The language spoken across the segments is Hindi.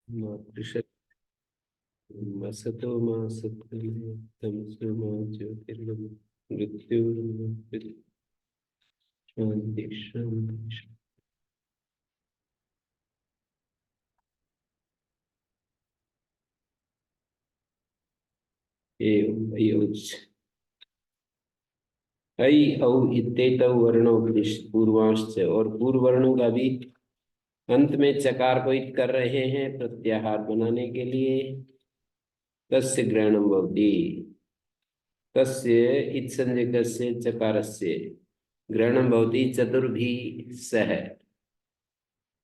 मातृशक्ति असतो मा सत्कर्म तमसो मा ज्योतिर्गमय मृत्युर्मा शांति शांति। एवं अयोच ऐ औ इत्येतौ वर्णो पूर्वांश्च, और पूर्व वर्णों का भी अंत में चकार को इत कर रहे हैं प्रत्याहार बनाने के लिए। तस्य ग्रहणं भवति। तस्य इत्संज्ञकस्य चकारस्य ग्रहणं भवति चतुर्भी सह।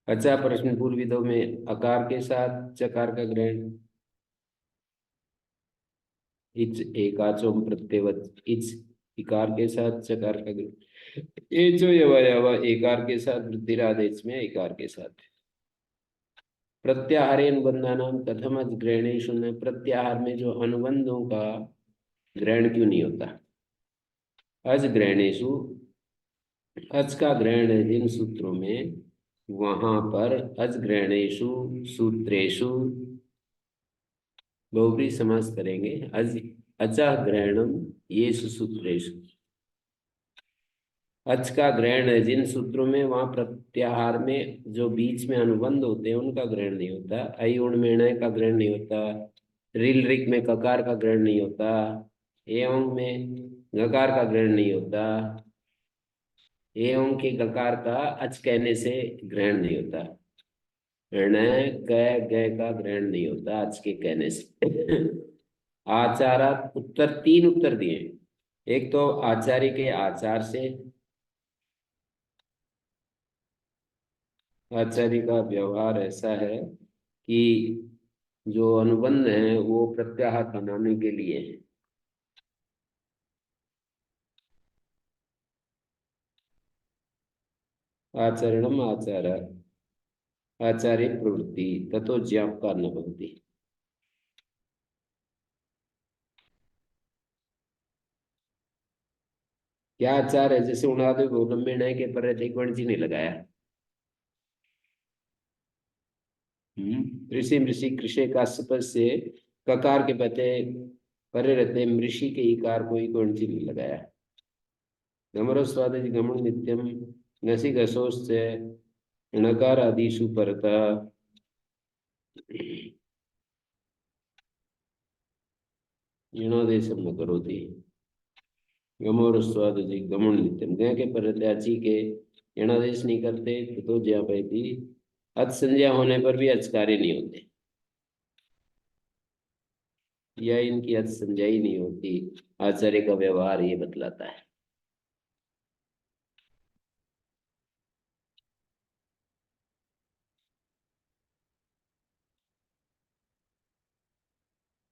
अच्छा, प्रश्न पूर्विदों में अकार के साथ चकार का ग्रहण। इच एकाचोम प्रत्ययवत इच इकार के साथ चकार का ग्रहण। ये जो यवा एकार के साथ वृद्धिरादेश में इकार के साथ। प्रत्याहारे अनुबंधानाम कथम अज ग्रहणेशु में, प्रत्याहार में जो अनुबंधों का ग्रहण क्यों नहीं होता। अज ग्रहणेशु, अज का ग्रहण है जिन सूत्रों में, वहां पर अज ग्रहणेशु सूत्रेशु बहुब्रीहि समास करेंगे। अज अचा ग्रहणम ये सूत्रेशु। अच का ग्रहण है जिन सूत्रों में, वहां प्रत्याहार में जो बीच में अनुबंध होते हैं उनका ग्रहण नहीं होता। ऐ उण में ण का ग्रहण नहीं होता। रिल रिक में ककार का ग्रहण नहीं होता। एवं में गकार का ग्रहण नहीं होता। एवं के गकार का अच कहने से ग्रहण नहीं होता। ण क ग का ग्रहण नहीं होता अच के कहने से। आचारात उत्तर, तीन उत्तर दिए। एक तो आचार्य के आचार से, आचार्य का व्यवहार ऐसा है कि जो अनुबंध है वो प्रत्याहार बनाने के लिए है। आचरणम आचार आचार्य प्रवृत्ति ततो ज्ञापका न भवति। क्या आचार है, जैसे उड़ादे गोलम में नए के पर एक वर्ण नहीं लगाया। ऋषि मृषि कृषि का सपद से ककार के पते परे रहते, मृषि के इकार को ही वर्ण नहीं लगाया। गमरो स्वाद गमन नित्यम घसी घसोश्च णकार आदिषु परता। ईणादेशम न करोति। गमोर स्वाद जी गमन नित्यम गय के परत्याची के ईणादेश नहीं करते तो ज्या पैती। अच संज्ञा होने पर भी अचकार्य नहीं होते, या इनकी अच संज्ञा ही नहीं होती। आचार्य का व्यवहार ये बतलाता है।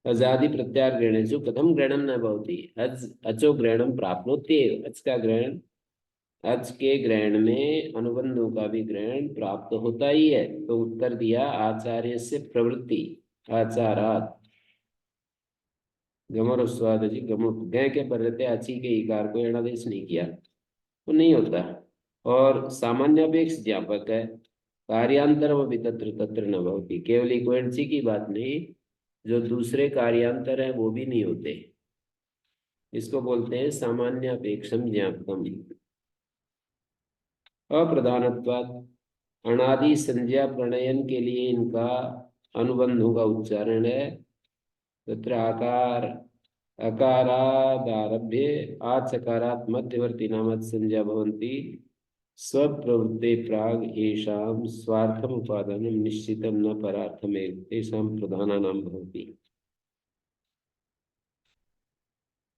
अजादि प्रत्यार ग्रहणेषु कथम ग्रहणम न भवति। अच अचो ग्रहणम प्राप्नोति। अच का ग्रहण, अच के ग्रहण में अनुबंधों का भी ग्रहण प्राप्त होता ही है। तो उत्तर दिया आचार्य से प्रवृत्ति आचारात। गमर स्वाद जी गम गय के परते अची के इकार को एणादेश नहीं किया तो नहीं होता। और सामान्यापेक्ष ज्ञापक है। कार्यांतर व तत्र तत्र न भवति। केवल इक्वेंसी की बात नहीं, जो दूसरे कार्यांतर है वो भी नहीं होते। इसको बोलते हैं सामान्यापेक्षम ज्ञापकम। अप्रधानत्वात्, अनादि संज्ञा प्रणयन के लिए इनका अनुबंधों का उच्चारण है। तत्र आकार अकारादारभ्य आचकारात् मध्यवर्ती नामत संज्ञा भवन्ति। स्वप्रवृत्ते प्राग येषां स्वार्थम उपादानं निश्चितं न परार्थमेव तेषां प्रधानानां भवति।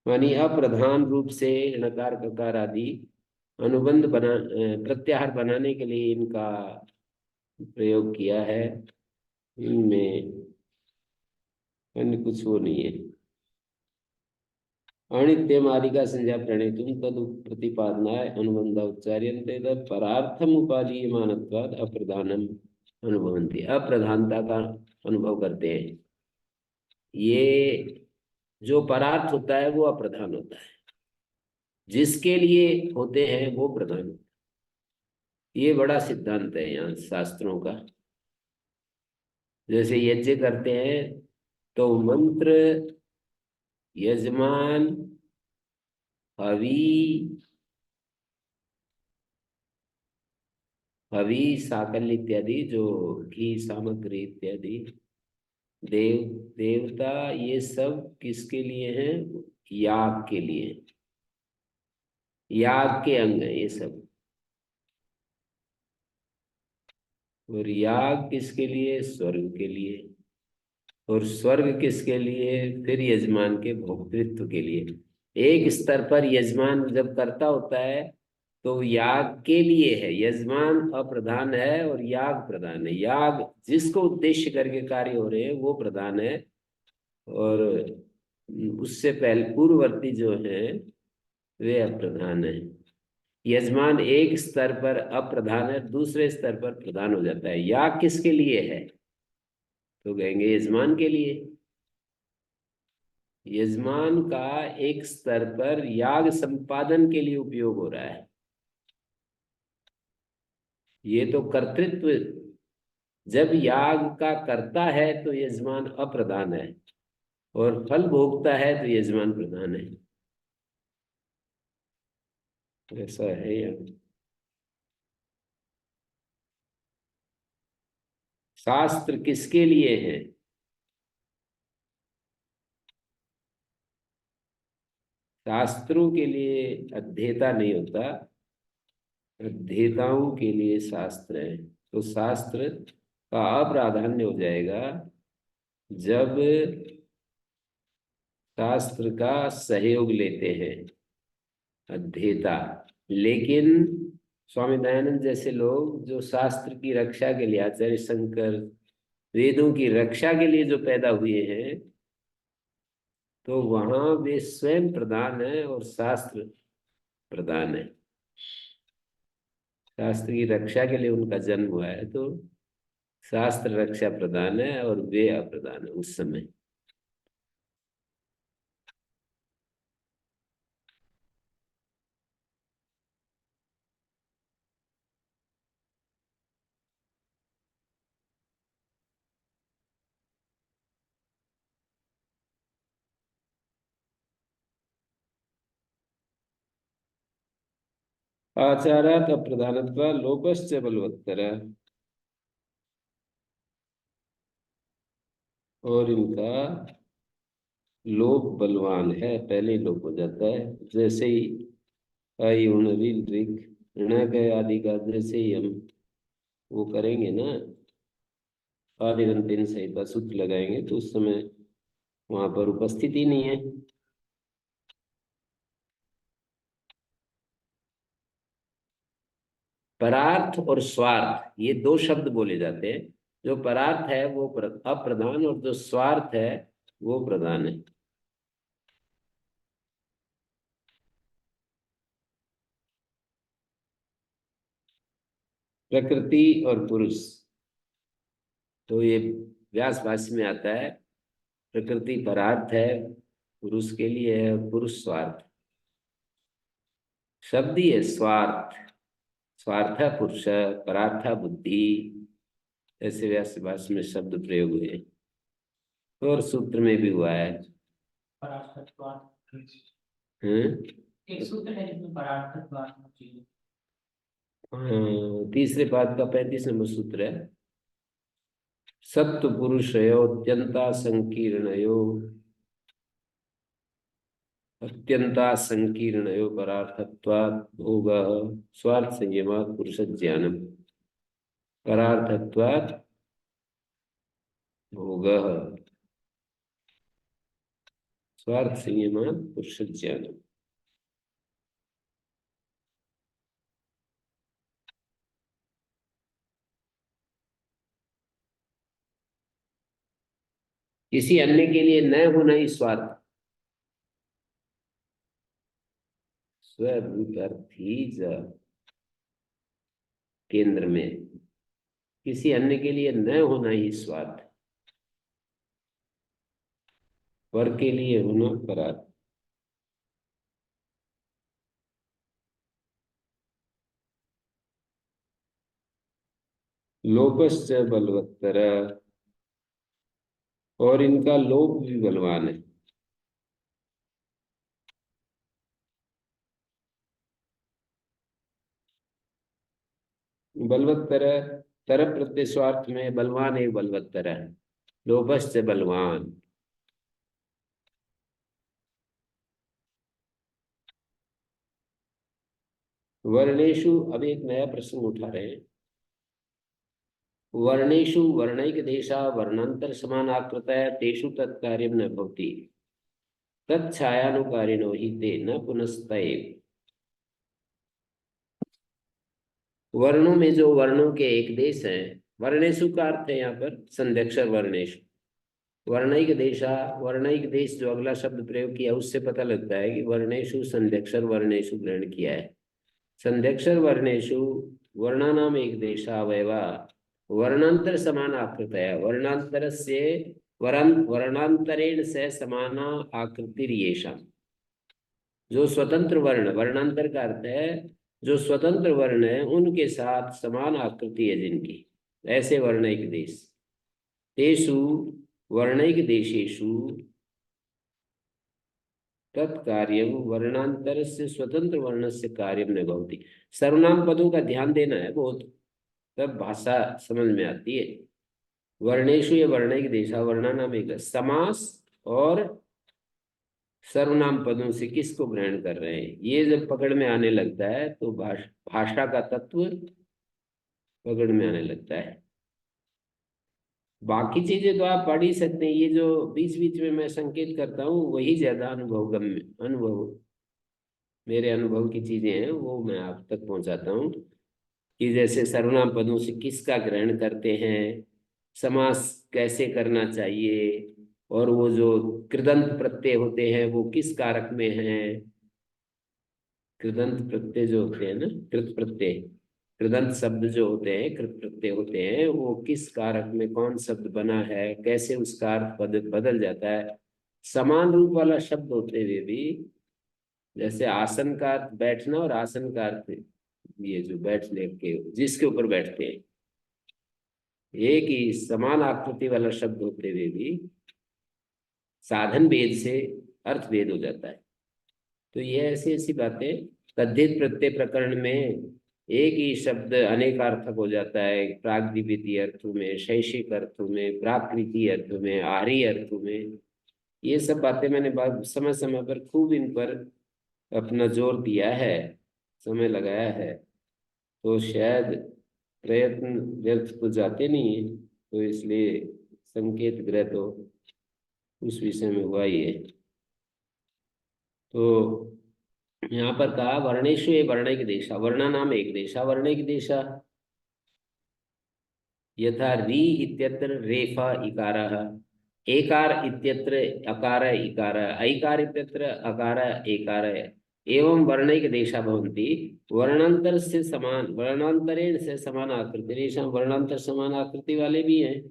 मानी अप्रधान रूप से णकार ककार आदि अनुबंध प्रत्याहार बनाने के लिए इनका प्रयोग किया है। इनमें अन्य कुछ वो नहीं है। अनित्यम आदि का संज्ञा प्रणेतुम तद प्रतिपादनाय अनुबंध उच्चार्यन्ते तद परार्थम उपादीयमानत्वाद अप्रधानम अनुभवन्ति। अप्रधानता का अनुभव करते हैं। ये जो परार्थ होता है वो अप्रधान होता है, जिसके लिए होते हैं वो प्रधान होता है। ये बड़ा सिद्धांत है यहाँ शास्त्रों का। जैसे यज्ञ करते हैं तो मंत्र, यजमान, हवि, हवि साकल इत्यादि, जो घी सामग्री इत्यादि, देव देवता, ये सब किसके लिए हैं? याग के लिए। याग के अंग है ये सब। और याग किसके लिए? स्वर्ग के लिए। और स्वर्ग किसके लिए? फिर यजमान के भोक्तृत्व के लिए। एक स्तर पर यजमान जब करता होता है तो याग के लिए है, यजमान अप्रधान है और याग प्रधान है। याग जिसको उद्देश्य करके कार्य हो रहे हैं वो प्रधान है, और उससे पहले पूर्ववर्ती जो है वे अप्रधान है। यजमान एक स्तर पर अप्रधान है, दूसरे स्तर पर प्रधान हो जाता है। याग किसके लिए है? तो कहेंगे यजमान के लिए। यजमान का एक स्तर पर याग संपादन के लिए उपयोग हो रहा है। ये तो कर्तृत्व, जब याग का करता है तो यजमान अप्रधान है, और फल भोगता है तो यजमान प्रधान है। ऐसा है यहाँ। शास्त्र किसके लिए है? शास्त्रों के लिए अध्येता नहीं होता, अध्येताओं के लिए शास्त्र है। तो शास्त्र का अप्राधान्य हो जाएगा जब शास्त्र का सहयोग लेते हैं अध्येता। लेकिन स्वामी दयानंद जैसे लोग जो शास्त्र की रक्षा के लिए, आचार्य शंकर वेदों की रक्षा के लिए जो पैदा हुए हैं, तो वहां वे स्वयं प्रधान है और शास्त्र प्रधान है। शास्त्र की रक्षा के लिए उनका जन्म हुआ है, तो शास्त्र रक्षा प्रधान है और वे अप्रधान है उस समय। आचारात अप्रधानत्वा लोकस्य बलवत्तर। और इनका लोक बलवान है, पहले ही लोप हो जाता है। जैसे ही आई ऋण ऋग ऋण के आदि का जैसे ही हम वो करेंगे ना, आदि दिन सहित सूत्र लगाएंगे, तो उस समय वहां पर उपस्थिति नहीं है। परार्थ और स्वार्थ, ये दो शब्द बोले जाते हैं। जो परार्थ है वो अप्रधान, और जो स्वार्थ है वो प्रधान है। प्रकृति और पुरुष, तो ये व्यास भाष्य में आता है। प्रकृति परार्थ है, पुरुष के लिए है, पुरुष स्वार्थ। शब्द ही है स्वार्थ। स्वार्थ पुरुष, परार्थ बुद्धि, ऐसे व्यास भाष्य में शब्द प्रयोग हुए। और सूत्र में भी हुआ है। हैं? एक सूत्र है जिसमें परार्थत्व चाहिए। हाँ, तीसरे पाद का 35 नंबर सूत्र है। सत्व पुरुषयो अत्यंता संकीर्णयो, अत्यंता संकीर्णयो परार्थत्वात् भोग स्वार्थ संयमात् पुरुष ज्ञानम। परार्थत्वात् भोग स्वार्थ संयमात् पुरुष ज्ञानम। किसी अन्य के लिए न होना ही स्वार्थ। स्वरूपार्थी ज केंद्र में किसी अन्य के लिए न होना ही स्वार्थ, पर के लिए होना परार्थ। लोकस्य बलवत्तर, और इनका लोभ भी बलवान है। बलवत्तर, तर प्रत्यय स्वार्थ में बलवान एक बलवत्तर है, लोभस्य बलवान। वर्णेशु, अब एक नया प्रश्न उठा रहे हैं। वर्णेशु वर्णैक देशा वर्णांतर समानाकृतया तेषु तत्कार्यं न भवति तत्छायानुकारिणो हि ते न पुनस्तैव। वर्णों में जो वर्णों के एक देश है, वर्णेशु का अर्थ है यहाँ पर संध्यक्षर वर्णेशु। वर्णैक देशा, वर्णैक देश जो अगला शब्द प्रयोग किया उससे पता लगता है कि वर्णेशु संध्यक्षर वर्णेशु ग्रहण किया है। संध्यक्षर वर्णेशु वर्णानाम एक देशावयवा वर्णांतर समान आकृतया, वर्णांतर से वर्णांतरेण से समाना आकृतिर्येषाम्। जो स्वतंत्र वर्ण, वर्णांतर का अर्थ है जो स्वतंत्र वर्ण है उनके साथ समान आकृति है जिनकी, ऐसे वर्णैक देश। तेषु वर्णैक देशेषु तत्कार्यम वर्णांतर से स्वतंत्र वर्ण से कार्य न भवति। सर्वनाम पदों का ध्यान देना है बहुत, तब भाषा समझ में आती है। वर्णेशु या वर्णैक देशा, वर्णानाम एक समास और सर्वनाम पदों से किसको ग्रहण कर रहे हैं, ये जब पकड़ में आने लगता है तो भाषा का तत्व पकड़ में आने लगता है। बाकी चीजें तो आप पढ़ ही सकते हैं, ये जो बीच बीच में मैं संकेत करता हूँ वही ज्यादा अनुभव, मेरे अनुभव की चीजें हैं वो मैं आप तक पहुंचाता हूँ। कि जैसे सर्वनाम पदों से किसका ग्रहण करते हैं, समास कैसे करना चाहिए, और वो जो कृदंत प्रत्यय होते हैं वो किस कारक में हैं। कृदंत प्रत्यय जो होते हैं ना, कृत प्रत्यय, कृदंत शब्द जो होते हैं, कृत प्रत्यय होते हैं, वो किस कारक में कौन शब्द बना है, कैसे उसका अर्थ बदल जाता है। समान रूप वाला शब्द होते हुए भी, जैसे आसन का अर्थ बैठना और आसन का अर्थ ये जो बैठने के जिसके ऊपर बैठते हैं, एक ही समान आकृति वाला शब्द होते हुए भी साधन भेद से अर्थ भेद हो जाता है। तो ये ऐसी ऐसी बातें, तद्धित प्रत्यय प्रकरण में एक ही शब्द अनेकार्थक हो जाता है, प्रागद्वितीय अर्थों में, शैषिक अर्थों में, प्राकृति अर्थों में, आर्य अर्थों में। ये सब बातें मैंने समय समय पर खूब इन पर अपना जोर दिया है, समय लगाया है, तो शायद प्रयत्न व्यर्थ तो जाते नहीं है, तो इसलिए संकेत ग्रह तो उस विषय में हुआ ही है। तो यहाँ पर कहा वर्णेशु ये वर्णैक देशा, वर्णा नाम एक देशा वर्णैक देशा, यथा री इत्यत्र रेफा इकारः, एकार इत्यत्र अकार इकार, ऐकार इत्यत्र अकार एकार, एवं वर्णैक देशा भवन्ति वर्णांतर से समान, वर्णांतरेण से समान आकृति, रेशा वर्णांतर समान आकृति वाले भी हैं।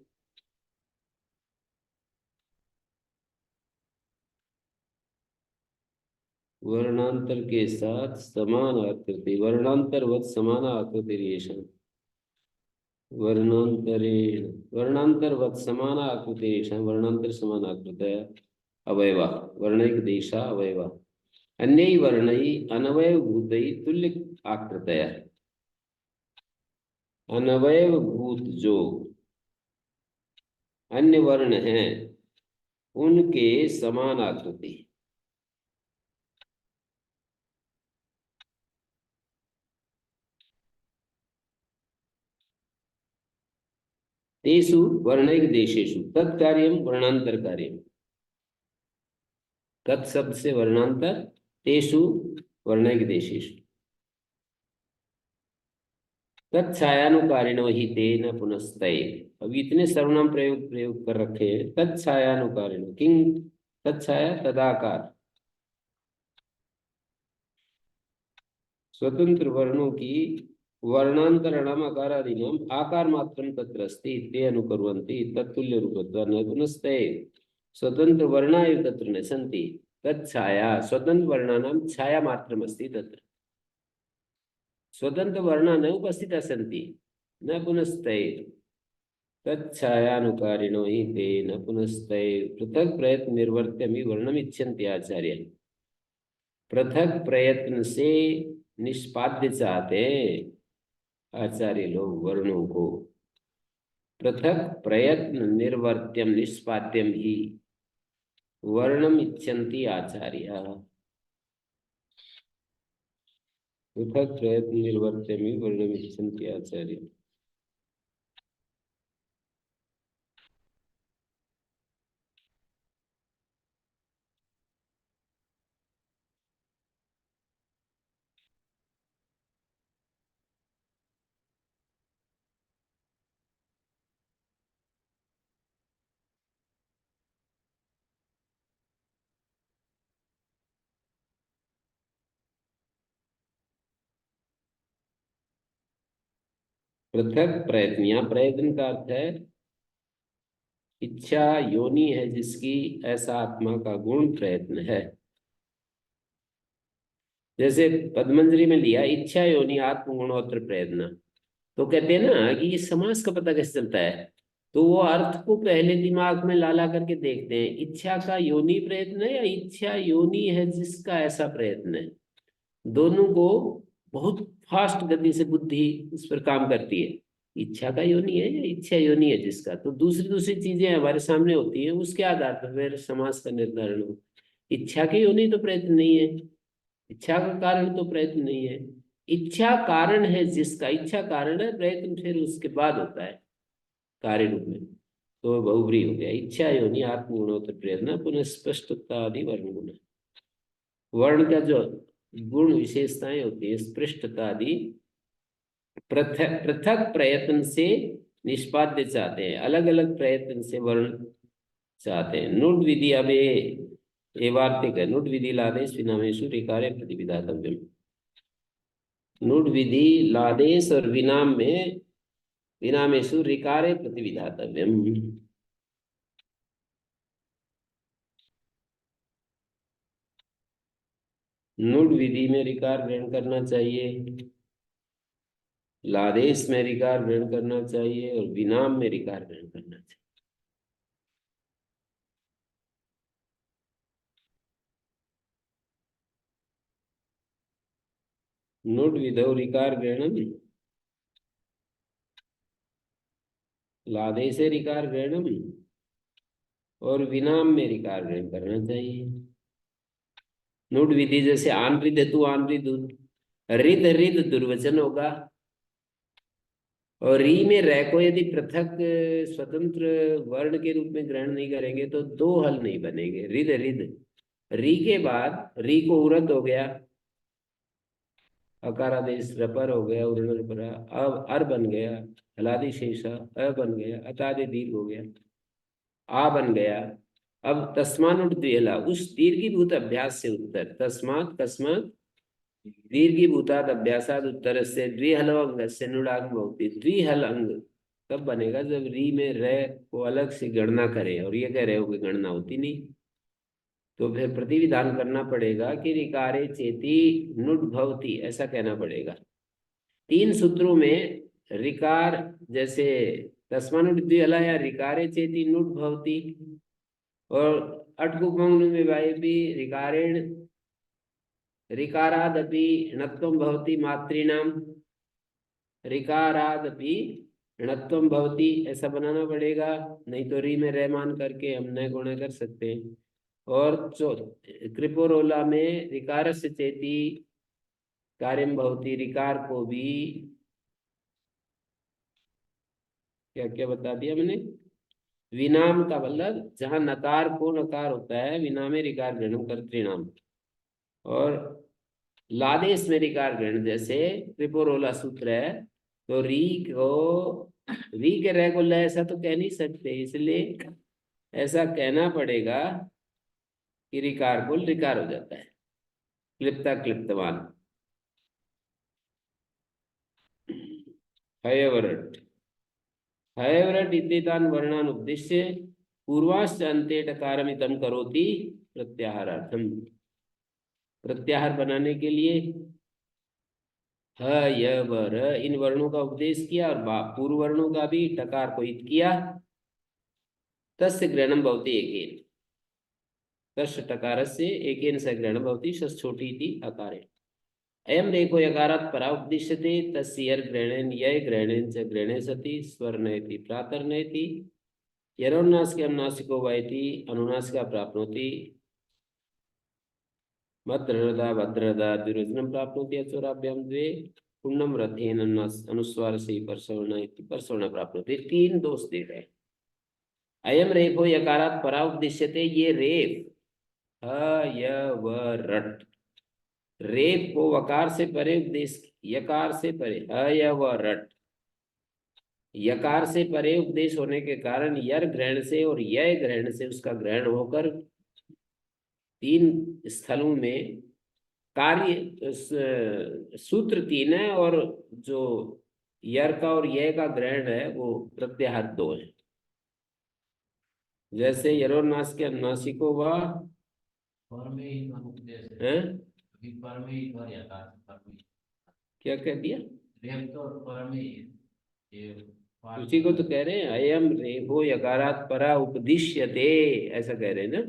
वर्णांतर के साथ समान आकृति, वर्णांतरवत समान आकृति रेशा, वर्णांतरेण वर्णांतरवत समान आकृति रेशा, वर्णांतर समान आकृतया अवयवा वर्णैक देशा अवयवा, अन्य वर्णई अनवय भूतई तुल्य आकृतया, अनवय भूत जो अन्य वर्ण हैं उनके समान आकृति। तेषु वर्णैक देशेषु तत्कार्यम वर्णांतर कार्यम, तत्शब्द से वर्णांतर, तेषु वर्णैक देशेषु तत्छायानुकारिणो हि तेन पुनस्तये। अब इतने सर्वनाम प्रयोग कर रखे हैं, तत्छायानुकारिणो किंग, तत्छाया तदाकार, स्वतंत्र वर्णों की वर्णांतरणम अकारादीनाम आकार मात्रम तत्र अस्ति ते अनुकुर्वन्ति तत्तुल्य रूपत्वात् न पुनस्तये। स्वतंत्र वर्णा एव तत्र न सन्ति, तत्छाया स्वतंत्र वर्णानां छाया मात्रम अस्ति तत्र, स्वतंत्र वर्णा न उपस्थिता सन्ति न पुनस्तये। तच्छायानुकारिणो हि तेन पुनस्तै पृथक प्रयत्न निर्वर्त्यमि वर्णम इच्छन्ति आचार्य। पृथक प्रयत्न से निष्पाद्य चाहते आचार्य लोग वर्णों को। पृथक प्रयत्न निर्वर्त्यम निष्पाद्यम ही वर्णम इच्छन्ति आचार्य। पृथक प्रयत्न निर्वर्त्यम ही वर्णम इच्छन्ति आचार्य। पृथक प्रयत्न, यहाँ प्रयत्न का अर्थ है इच्छा योनि है जिसकी, ऐसा आत्मा का गुण प्रयत्न है। जैसे पद्मंजलि में लिया इच्छा योनि आत्म गुणोत्तर प्रयत्न, तो कहते हैं ना कि ये समास का पता कैसे चलता है, तो वो अर्थ को पहले दिमाग में ला करके देखते हैं, इच्छा का योनि प्रयत्न है या इच्छा योनि है जिसका ऐसा प्रयत्न है। दोनों को बहुत फास्ट गति से बुद्धि उस पर काम करती है, इच्छा का योनि है या इच्छा योनि है जिसका। तो दूसरी दूसरी चीजें हमारे सामने होती हैं, उसके आधार पर फिर समास का निर्धारण हो। इच्छा के योनि तो प्रयत्न नहीं है, इच्छा का कारण तो प्रयत्न नहीं है, इच्छा कारण है जिसका, इच्छा कारण है, प्रयत्न फिर उसके बाद होता है कार्य रूप में, तो बहुब्री हो गया। इच्छा योनि आत्मगुणोत्तर प्रयत्न पुनः स्पष्टता आदि वर्ण गुण। वर्ण का जो गुण विशेषताएं होती है, स्पष्टता आदि, पृथक पृथक प्रयत्न से निष्पाद्य चाहते हैं, अलग अलग प्रयत्न से वर्ण चाहते हैं। नुड विधि, अब ये वार्तिक है। नुड विधि लादेश विनामेशु रिकारे प्रतिविधातव्यम। नुड विधि लादेश और विनाम में, विनामेशु रिकारे प्रतिविधातव्यम। नुड विधि में रिकार ग्रहण करना चाहिए, लादेश में रिकार ग्रहण करना चाहिए और विनाम में रिकार ग्रहण करना चाहिए। नुड विधौ रिकार ग्रहणम, लादेश से रिकार ग्रहणम और विनाम में रिकार ग्रहण करना चाहिए। नुड विधि जैसे आनरिद हेतु आनरिद, रिद रिद दुर्वचन होगा, और री में रह को यदि पृथक स्वतंत्र वर्ण के रूप में ग्रहण नहीं करेंगे तो दो हल नहीं बनेंगे। रिद रिद, री के बाद री को उरद हो गया, अकारादेश रपर हो गया, उर्ण रपरा, अब अर बन गया, हलादि शेषा अ बन गया, अतादि दीर्घ हो गया, आ बन गया। अब तस्मानुट द्विहला, उस दीर्घीभूत अभ्यास से उत्तर, तस्मात् कस्मात् दीर्घीभूताद अभ्यासाद उत्तर से द्विहल अंग से नुडागम होती। द्विहल अंग तब बनेगा जब री में रे को अलग से गणना करें, और ये कह रहे हो कि गणना होती नहीं, तो फिर प्रतिविधान करना पड़ेगा कि रिकारे चेती नुड भवती, ऐसा कहना पड़ेगा। तीन सूत्रों में रिकार, जैसे तस्मानुट द्विहला या रिकारे चेती नुड भवती, और अटकुपंग में भाई भी रिकारेण ऋकारादपि णत्वं भवति मातृणाम, ऋकारादपि णत्वं भवति, ऐसा बनाना पड़ेगा। नहीं तो री में रे मान करके हम न गुणा कर सकते हैं। और कृपोरोला में ऋकार से चेती कार्यम भवति, ऋकार को भी क्या क्या बता दिया मैंने, विनाम का मतलब जहां नकार को नकार होता है, विनामे ऋकार गणम कर्तृणाम, और लादेश में रिकार ग्रहण जैसे त्रिपुरोला सूत्र है, तो री के रे को ल ऐसा तो कह नहीं सकते, इसलिए ऐसा कहना पड़ेगा कि रिकार को रिकार हो जाता है, क्लिप्ता क्लिप्तवान। हयवरट, हयवरट इत्येतान् वर्णान् उद्दिश्य पूर्वाश्च अन्ते टकारमिदं करोति प्रत्याहारार्थम। प्रत्याहार बनाने के लिए ह य व र इन वर्णों का उपदेश किया और पूर्व वर्णों का भी टकार को इत किया। तस्य ग्रहणम भवति एकेन। तस्य टकारस्य एकेन स ग्रहणम भवति। शस छोटी इति अकारे। अयम रेखो यकारात् परा उपदिश्यते तस्य यर ग्रहणेन य ग्रहणेन च ग्रहणे सति स्वर नयति प्रातर नयति यरोन्नासिकं नासिको वा इति अनुनासिका प्राप्नोति। भद्रदा भद्रदा द्विवचनं प्राप्नोति अचोराभ्यां द्वे पुण्यम रथेन अनुस्वार से परसवर्ण इति परसवर्ण प्राप्नोति। तीन दोष दे रहे। अयम रेफो यकारात् परा उपदिश्यते। ये रेफ ह य व रट, रेफ को वकार से परे उपदेश, यकार से परे ह य व रट, यकार से परे उपदेश होने के कारण यर ग्रहण से और य ग्रहण से उसका ग्रहण होकर तीन स्थलों में कार्य सूत्र तीन है और जो यर का और य का ग्रहण है वो प्रत्याहार दो है। जैसे यरोनास के अनुनासिको व क्या कह दिया? उसी को तो कह रहे हैं। अयम रेभो यकारात् परा उपदिश्यते, ऐसा कह रहे हैं ना।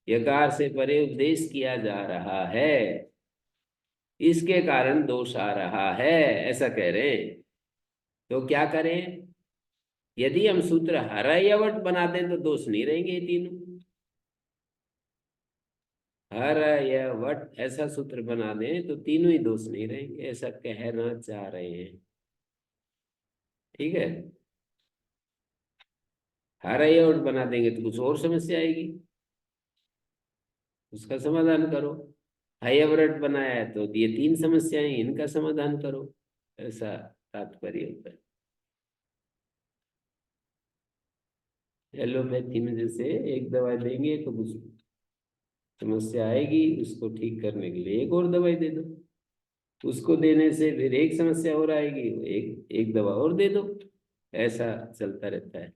यकार से परे उपदेश किया जा रहा है, इसके कारण दोष आ रहा है, ऐसा कह रहे हैं। तो क्या करें? यदि हम सूत्र हरयवट बना दें तो दोष नहीं रहेंगे तीनों। हरयवट ऐसा सूत्र बना दें तो तीनों ही दोष नहीं रहेंगे, ऐसा कहना चाह रहे हैं। ठीक है। हरयवट बना देंगे तो कुछ और समस्या आएगी, उसका समाधान करो। हयवरट बनाया है तो ये तीन समस्याएं, इनका समाधान करो, ऐसा तात्पर्य होता है। एलोपैथी में जैसे एक दवाई देंगे तो कुछ समस्या आएगी, उसको ठीक करने के लिए एक और दवाई दे दो, उसको देने से फिर एक समस्या और आएगी, एक एक दवा और दे दो, ऐसा चलता रहता है।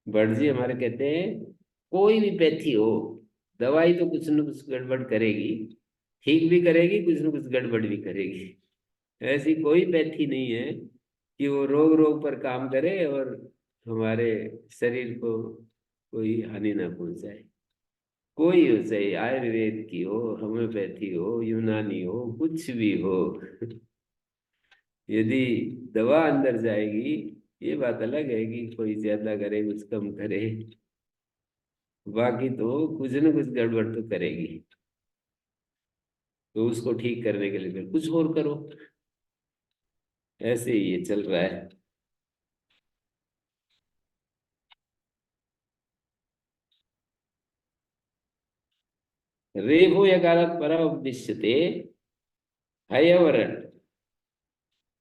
भट्ट जी हमारे कहते हैं कोई भी पैथी हो, दवाई तो कुछ न कुछ गड़बड़ करेगी, ठीक भी करेगी, कुछ न कुछ गड़बड़ भी करेगी। ऐसी कोई पैथी नहीं है कि वो रोग रोग पर काम करे और हमारे शरीर को कोई हानि ना पहुंचाए। कोई हो, चाहे आयुर्वेद की हो, होम्योपैथी हो, यूनानी हो, कुछ भी हो, यदि दवा अंदर जाएगी, ये बात अलग है कि कोई ज्यादा करे कुछ कम करे, बाकी तो कुछ न कुछ गड़बड़ तो करेगी। तो उसको ठीक करने के लिए फिर कुछ और करो, ऐसे ही ये चल रहा है। रेफो यकारात् परा उपदिश्यते हयवरट,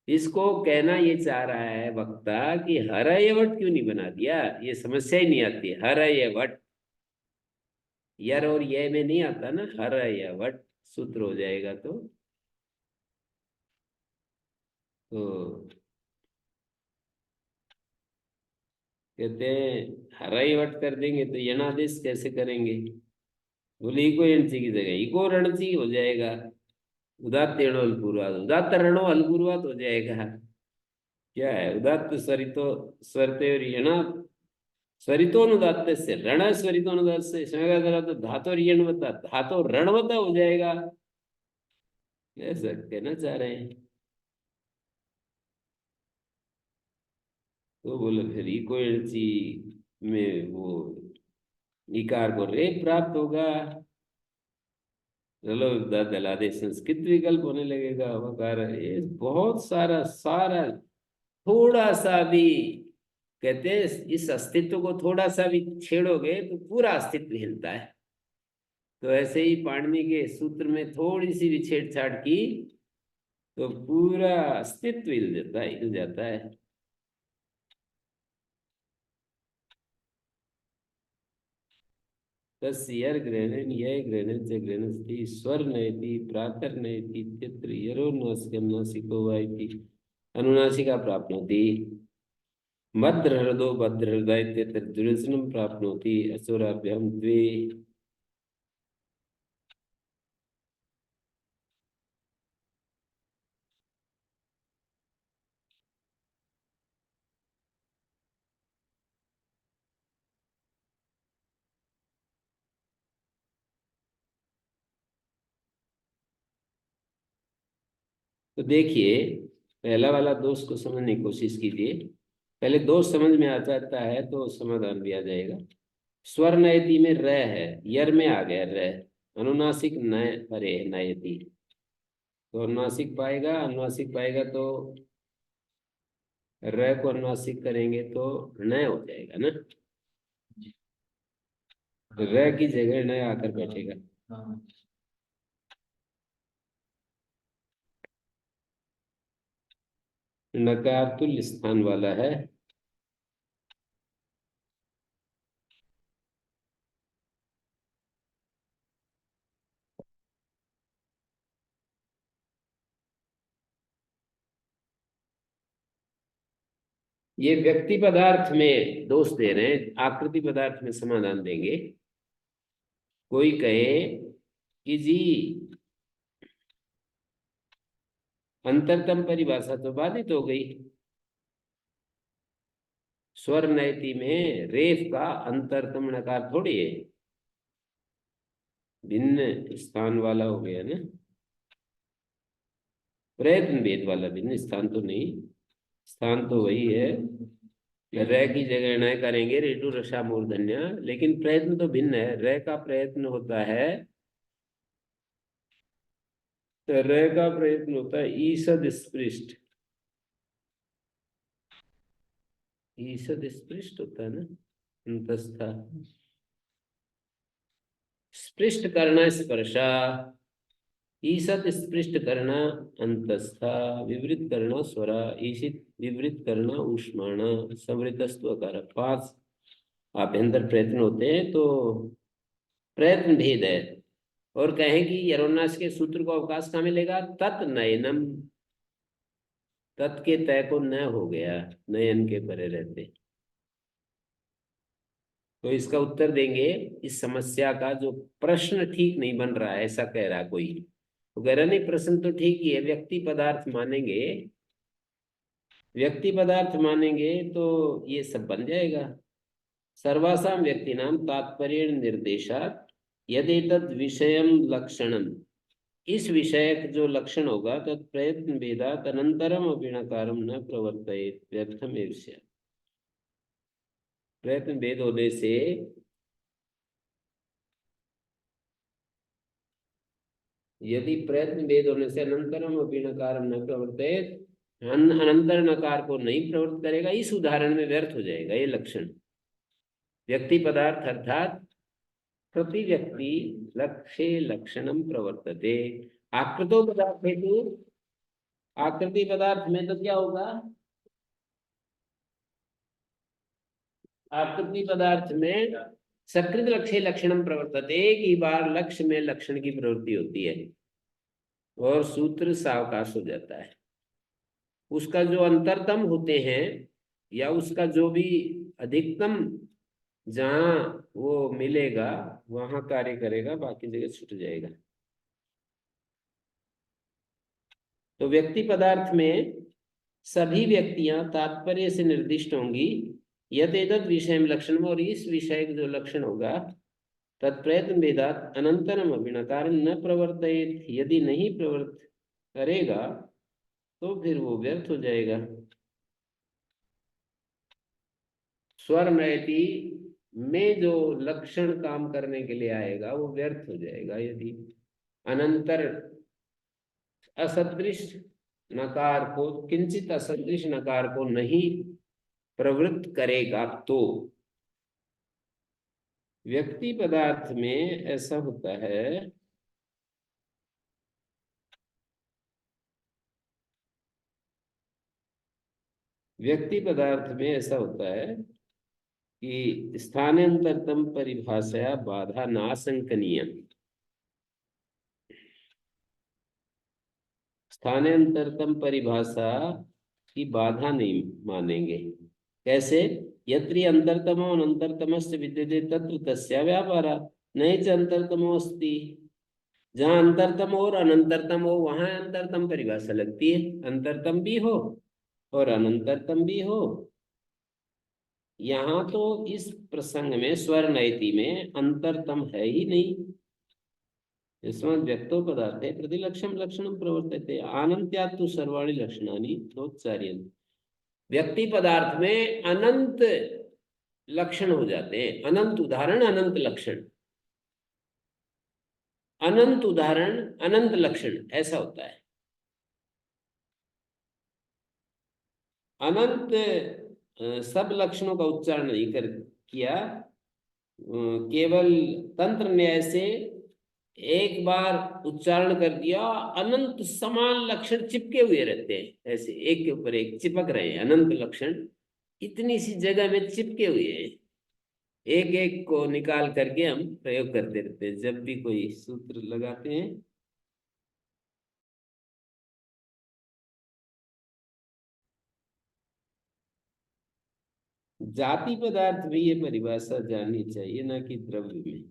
इसको कहना ये चाह रहा है वक्ता कि हरयवट क्यों नहीं बना दिया, ये समस्या ही नहीं आती। हरयवट, यर और ये में नहीं आता ना, हरयवट सूत्र हो जाएगा तो कहते हैं हरयवट कर देंगे तो यणादेश कैसे करेंगे? बोले इको एणची की जगह इको रणची हो जाएगा। उदात्त रणो अलपूर्वात, उदात्त रणो अलपूर्वात हो जाएगा। क्या है? उदात्त स्वरितो स्वरते और यणा स्वरितोनुदात्त से रण स्वरितोनुदात्त से तो धातो ऋणवता धातो रणवता हो जाएगा, ऐसा कहना चाह रहे हैं। तो बोले फिर इको एणची में वो इकार को रेप प्राप्त होगा, चलो दलादे संस्कृत विकल्प होने लगेगा, वकार ये बहुत सारा सारा थोड़ा सा भी, कहते हैं इस अस्तित्व को थोड़ा सा भी छेड़ोगे तो पूरा अस्तित्व हिलता है। तो ऐसे ही पाणिनि के सूत्र में थोड़ी सी भी छेड़छाड़ की तो पूरा अस्तित्व हिल जाता है, हिल जाता है। तस्य ग्रहणेन यह ग्रहण से ग्रहणस्थि स्वर नयति प्रातर नयति इत्यत्र यरो नासिकं नासिको वा इति अनुनासिका प्राप्नोति। भद्र हृदो भद्र हृदय इत्यत्र द्विवचनं प्राप्नोति अचोराभ्यां द्वे। तो देखिए, पहला वाला दोष को समझने की कोशिश कीजिए। पहले दोष समझ में आ जाता है तो समाधान भी आ जाएगा। स्वर नयति में र है, यर में आ गया र, अनुनासिक नय अरे नयति, तो अनुनासिक पाएगा, अनुनासिक पाएगा तो र को अनुनासिक करेंगे तो नय हो जाएगा ना, तो र की जगह नय आकर बैठेगा। नकार तुल्य स्थान वाला है, ये व्यक्ति पदार्थ में दोष दे रहे हैं, आकृति पदार्थ में समाधान देंगे। कोई कहे कि जी अंतरतम परिभाषा तो बाधित हो गई, स्वर नयति में रेफ का अंतरतम नकार थोड़ी है, भिन्न स्थान वाला हो गया ना, प्रयत्न भेद वाला, भिन्न स्थान तो नहीं, स्थान तो वही है, र की जगह न करेंगे रेटु रसा मूर्धन्य, लेकिन प्रयत्न तो भिन्न है। र का प्रयत्न होता है, तो र का प्रयत्न होता है ईसद स्पृष्ट, ईसद स्पृष्ट होता है ना, अंतस्था स्पृष्ट करना स्पर्शा, ईसत स्पृष्ट करना अंतस्था, विवृत करना स्वरा, ईशित विवृत करना ऊष्माणा, संवृतस्त्वकार, 5 आभ्यंतर प्रयत्न होते हैं, तो प्रयत्न भेद है। और कहें कि यरोन्यास के सूत्र को अवकाश कहाँ मिलेगा, तत् नयनम, तत् के तय को न हो गया, नयन के परे रहते। तो इसका उत्तर देंगे, इस समस्या का जो प्रश्न ठीक नहीं बन रहा है, ऐसा कह रहा कोई, तो कह रहा नहीं प्रश्न तो ठीक ही है, व्यक्ति पदार्थ मानेंगे, व्यक्ति पदार्थ मानेंगे तो ये सब बन जाएगा। सर्वासाम व्यक्ति नाम तात्पर्य निर्देशात यदेतद विषयम लक्षणम, इस विषय जो लक्षण होगा तद प्रयत्न भेदात अनंतरम अभिणकारम न प्रवर्तयेत व्यर्थम एव स्यात्। प्रयत्न भेद होने से यदि प्रयत्न भेद होने से अनंतरम अभिणकारम न प्रवर्तयेत, अनंतर नकार को नहीं प्रवृत्त करेगा, इस उदाहरण में व्यर्थ हो जाएगा ये लक्षण। व्यक्ति पदार्थ अर्थात प्रति व्यक्ति लक्ष्य लक्षणम प्रवर्तते, आकृतो पदार्थ हेतु, आकृति पदार्थ में तो क्या होगा, आकृति पदार्थ में सकृत लक्ष्य लक्षणम प्रवर्तते, एक ही बार लक्ष्य में लक्षण की प्रवृत्ति होती है और सूत्र सावकाश हो जाता है। उसका जो अंतरतम होते हैं या उसका जो भी अधिकतम जहां वो मिलेगा वहां कार्य करेगा, बाकी जगह छूट जाएगा। तो व्यक्ति पदार्थ में सभी व्यक्तियां तात्पर्य से निर्दिष्ट होंगी, यदेतद् विषय में लक्षण, और इस विषय का जो लक्षण होगा तत्प्रयत्न भेदात अनंतरम अभिणकारम न प्रवर्तयेत, यदि नहीं प्रवृत्त करेगा तो फिर वो व्यर्थ हो जाएगा। स्वर नयति में जो लक्षण काम करने के लिए आएगा वो व्यर्थ हो जाएगा, यदि अनंतर असदृश नकार को, किंचित असदृश नकार को नहीं प्रवृत्त करेगा तो। व्यक्ति पदार्थ में ऐसा होता है, व्यक्ति पदार्थ में ऐसा होता है कि स्थानांतरतम परिभाषा बाधा नाशंकनीय, स्थानांतरतम परिभाषा की बाधा नहीं मानेंगे। कैसे, यत्रि अंतरतमो अनंतरतमस्य विद्यते तत्र तस्या व्यापारा नहीं च अंतरतमो अस्ति, जहां अंतरतम और अनंतरतम हो वहां अंतरतम परिभाषा लगती है, अंतरतम भी हो और अनंतरतम भी हो। यहाँ तो इस प्रसंग में स्वर नयति में अंतरतम है ही नहीं, यस्मात् व्यक्तो पदार्थे प्रतिलक्षम लक्षणम प्रवर्तते अनंत्यात् तु सर्वाणि लक्षणानि नोच्चार्यन्ते। व्यक्ति पदार्थ में अनंत लक्षण हो जाते हैं, अनंत उदाहरण अनंत लक्षण, अनंत उदाहरण अनंत लक्षण, ऐसा होता है। अनंत सब लक्षणों का उच्चारण नहीं कर किया, केवल तंत्र न्याय से एक बार उच्चारण कर दिया, अनंत समान लक्षण चिपके हुए रहते हैं, ऐसे एक के ऊपर एक चिपक रहे हैं अनंत लक्षण, इतनी सी जगह में चिपके हुए हैं। एक एक को निकाल करके हम प्रयोग करते रहते हैं जब भी कोई सूत्र लगाते हैं। जाति पदार्थ में ये परिभाषा जाननी चाहिए, ना कि द्रव्य में।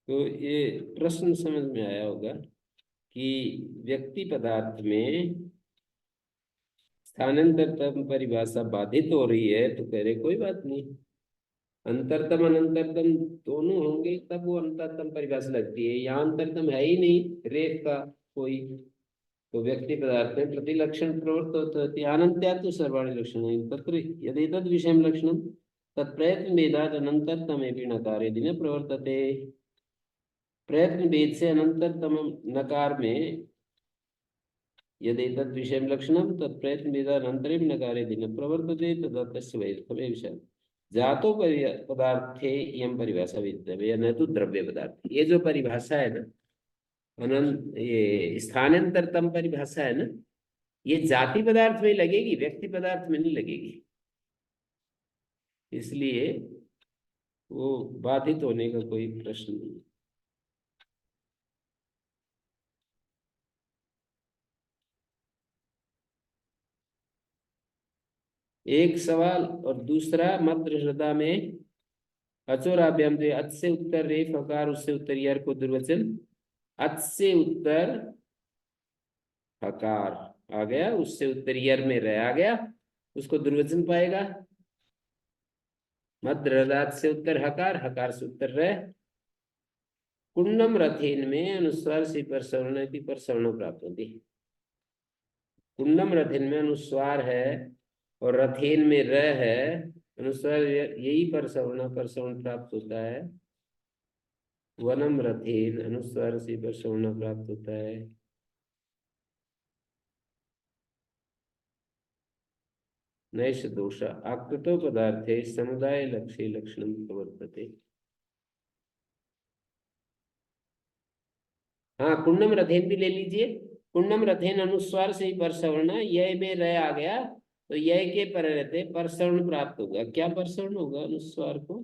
तो ये प्रश्न समझ में आया होगा कि व्यक्ति पदार्थ में स्थानांतरतम परिभाषा बाधित हो रही है, तो कह रहे कोई बात नहीं, अंतरतम अनंतरतम दोनों होंगे तब वो अंतरतम परिभाषा लगती है। यहाँ अंतरतम है ही नहीं रेख का कोई, तो व्यक्ति पदार्थ में प्रतिलक्षण प्रवर्तते अनंत्यात् तु सर्वाणि लक्षणानि तत्र यदेतद् विषयं लक्षणं तत्प्रयत्न भेदात् अनंतरतमेपि नकारे न प्रवर्तते। प्रयत्न भेद से अनंतरतम नकार में यदेतद् विषयं लक्षणं तत्प्रयत्न भेदात् अनंतरेपि नकारे न प्रवर्तते तदा तस्य वैधत्वमेव विषयः। जातो पदार्थे इयं परिभाषा विद्यते न तो द्रव्य पदार्थ। ये जो परिभाषा है ना, अनंत ये स्थानांतरतम परिभाषा है ना, ये जाति पदार्थ में लगेगी, व्यक्ति पदार्थ में नहीं लगेगी, इसलिए वो बाधित होने का कोई प्रश्न नहीं। एक सवाल और दूसरा मध्य हृदय में अचोराभ्याम जो अच से उत्तर रेफ हकार उससे उत्तर यार को दुर्वचन, अच से उत्तर हकार आ गया, उससे उत्तर यर में रह आ गया, उसको दुर्वचन पाएगा। मध्य हृदय से उत्तर हकार, हकार से उत्तर रह। कुंडम रथेन में अनुस्वार से परसवर्ण की परसवर्ण प्राप्त होती। कुंडम रथेन में अनुस्वार है और रथेन में र है, अनुस्वार यही परसवर्ण परसवर्ण प्राप्त होता है। वनम रथेन अनुस्वार से परसवर्ण प्राप्त होता है। नैष दोष आकृतो पदार्थे समुदाय लक्ष्य लक्षणम प्रवर्तते। हाँ, कुंडम रथेन भी ले लीजिए। कुंडम रथेन अनुस्वार से ही परसवर्ण, यह में रह आ गया तो यह के पर रहते परसवर्ण प्राप्त होगा। क्या परसवर्ण होगा अनुस्वार को?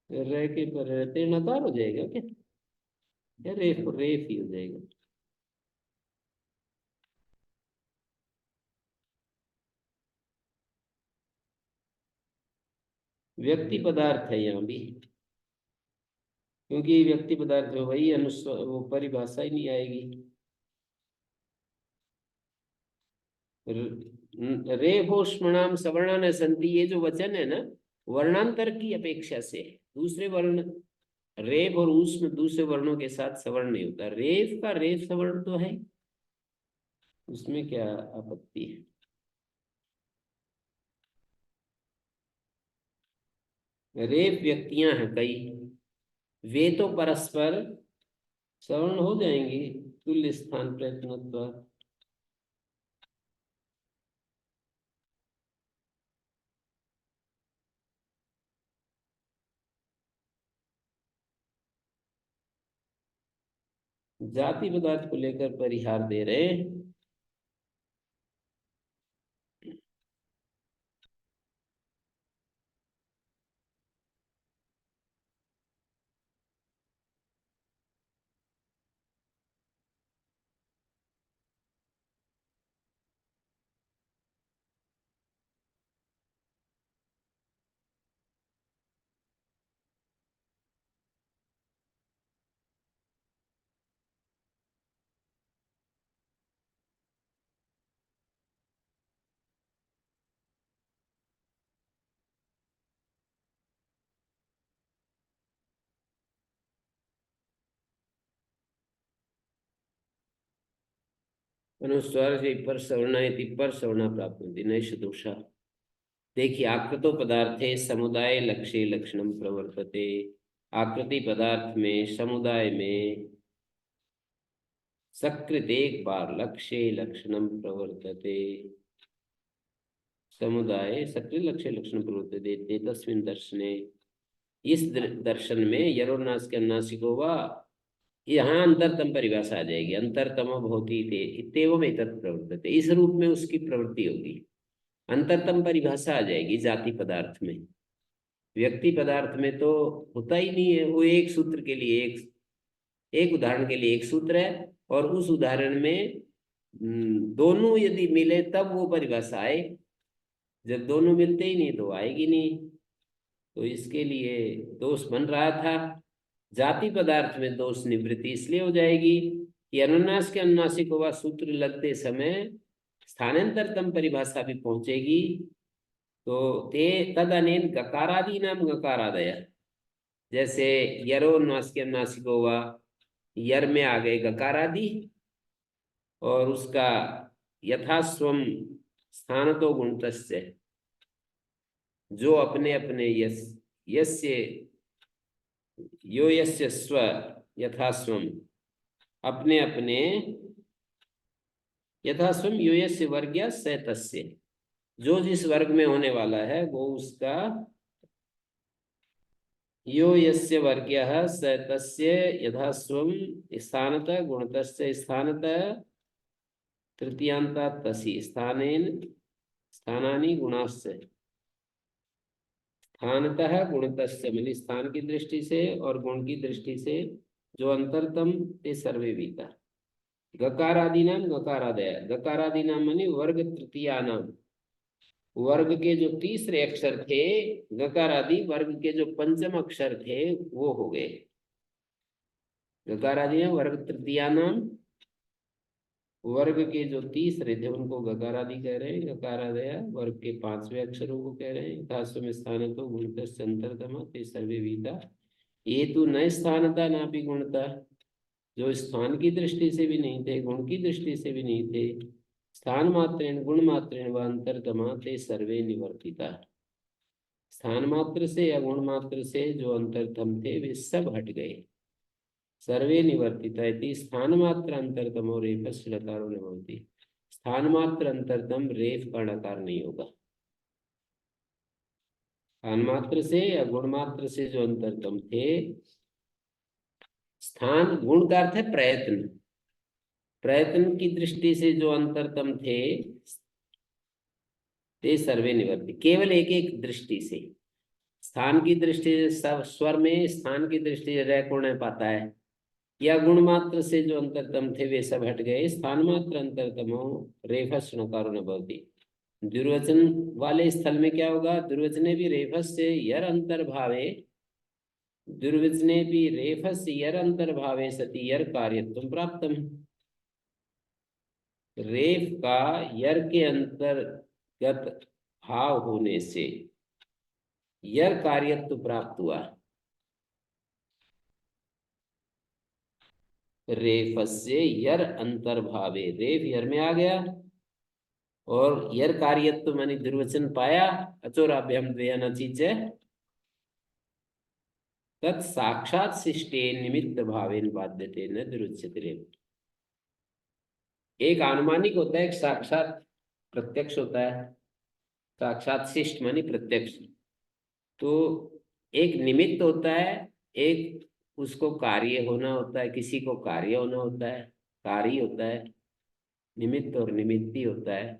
रह के पर रहते नकार हो जाएगा क्या? या रेफ रेफ ही हो जाएगा। व्यक्ति पदार्थ है यहाँ भी, क्योंकि व्यक्ति पदार्थ में वही अनुस्वार वो परिभाषा ही नहीं आएगी। रेफोष्मणाम सवर्णान संति, ये जो वचन है ना, वर्णांतर की अपेक्षा से दूसरे वर्ण रेफ और ऊष्म दूसरे वर्णों के साथ सवर्ण नहीं होता। रेफ का रेफ सवर्ण तो है, उसमें क्या आपत्ति है? रेफ व्यक्तियां हैं कई, वे तो परस्पर सवर्ण हो जाएंगी तुल्य स्थान प्रयत्न। जाति पदार्थ को लेकर परिहार दे रहे हैं। अनुस्वार से पर सवर्णा इति पर सवर्णा प्राप्त होती नैष दोषा। देखिए, आकृतो पदार्थे समुदाय लक्ष्य लक्षणम प्रवर्तते। आकृति पदार्थ में, समुदाय में सकृत एक बार लक्ष्य लक्षणम प्रवर्तते। समुदाय सकृत लक्ष्य लक्षण प्रवर्तते तस्मिन् दर्शने। इस दर्शन में यरोनास के अन्नासिको वा, यहाँ अंतरतम परिभाषा आ जाएगी। अंतरतम भवति इत्येवम् एतत् प्रवर्तते, इस रूप में उसकी प्रवृत्ति होगी। अंतरतम परिभाषा आ जाएगी जाति पदार्थ में। व्यक्ति पदार्थ में तो होता ही नहीं है। वो एक सूत्र के लिए एक उदाहरण के लिए एक सूत्र है, और उस उदाहरण में दोनों यदि मिले तब वो परिभाषा आए। जब दोनों मिलते ही नहीं तो आएगी नहीं। तो इसके लिए दोष बन रहा था। जाति पदार्थ में दोष निवृत्ति इसलिए हो जाएगी कि अनुनास के अनुनासिक व सूत्र लगते समय स्थानांतरतम परिभाषा भी पहुंचेगी। तो ते तदनेन गकारादि नाम गकारादय, जैसे यरोन्नास के अनुनासिको व, यर में आ गए गकारादि, और उसका यथास्वम स्थानतो गुणतस्य, जो अपने अपने यस्य यो यस्य स्व यथास्वम, अपने अपने यथास्वम यो यस्य वर्ग्य स तस्य, जो जिस वर्ग में होने वाला है वो उसका यो यस्य वर्ग्यः स तस्य यथास्वम स्थानतः गुणतस्य स्थानतः तृतीयांता तसी स्थानेन स्थानानि गुणास्य, स्थानतः गुणतस्य माने स्थान की दृष्टि से और गुण की दृष्टि से जो अंतरतम ते सर्वे वीता। गकारादीनाम गकारादय, गकारादीनाम माने वर्ग तृतीयानाम, वर्ग के जो तीसरे अक्षर थे, गकारादि वर्ग के जो पंचम अक्षर थे वो हो गए। गकारादि वर्ग तृतीयानाम, वर्ग के जो तीसरे थे उनको गकारादि कह रहे हैं। गकारादय वर्ग के पांचवें अक्षरों को कह रहे हैं। यथास्वम स्थानतो गुणतस्य अंतरतम ते सर्वे वीता। ये तो न स्थानता ना भी गुणता, जो स्थान की दृष्टि से भी नहीं थे, गुण की दृष्टि से भी नहीं थे, स्थान मात्रेण गुण मात्रेण व अंतरतमा ते सर्वे निवर्तिता। स्थान मात्र से या गुण मात्र से जो अंतरतम थे वे सब हट गए। सर्वे निवर्तिता इति स्थान मात्र अंतरतमो रेफस्य लकारो न भवति। स्थान मात्र अंतरतम रेफ का नकार नहीं होगा। स्थान मात्र से या गुण मात्र से जो अंतरतम थे, स्थान गुण का अर्थ है प्रयत्न, प्रयत्न की दृष्टि से जो अंतरतम थे ते सर्वे निवर्ति, केवल एक एक दृष्टि से। स्थान की दृष्टि से सब स्वर में स्थान की दृष्टि से रह कौन पाता है, या गुण मात्र से जो अंतरतम थे वे सब हट गए। स्थान मात्र अंतरतमो रेफस नकारो न भवति। दुर्वचन वाले स्थल में क्या होगा, दुर्वचने भी रेफस से यर अंतर्भावे, दुर्वचने भी रेफस यर अंतर्भावे सति यर कार्यत्वम प्राप्तम। रेफ का यर के अंतर्गत भाव होने से यर कार्यत्व प्राप्त हुआ। रेफस्य यर अंतर्भावे, रेफ यर में आ गया और यर कार्यत्व मानी दुर्वचन पाया। अचोराभ्याम द्वयन चीज तत् साक्षात शिष्टे निमित्त भावेन बाध्यते न दुरुच्यते रेफ। एक अनुमानिक होता है, एक साक्षात प्रत्यक्ष होता है। साक्षात शिष्ट मानी प्रत्यक्ष। तो एक निमित्त होता है, एक उसको कार्य होना होता है, किसी को कार्य होना होता है, कार्य होता है। निमित्त और निमित्ती होता है,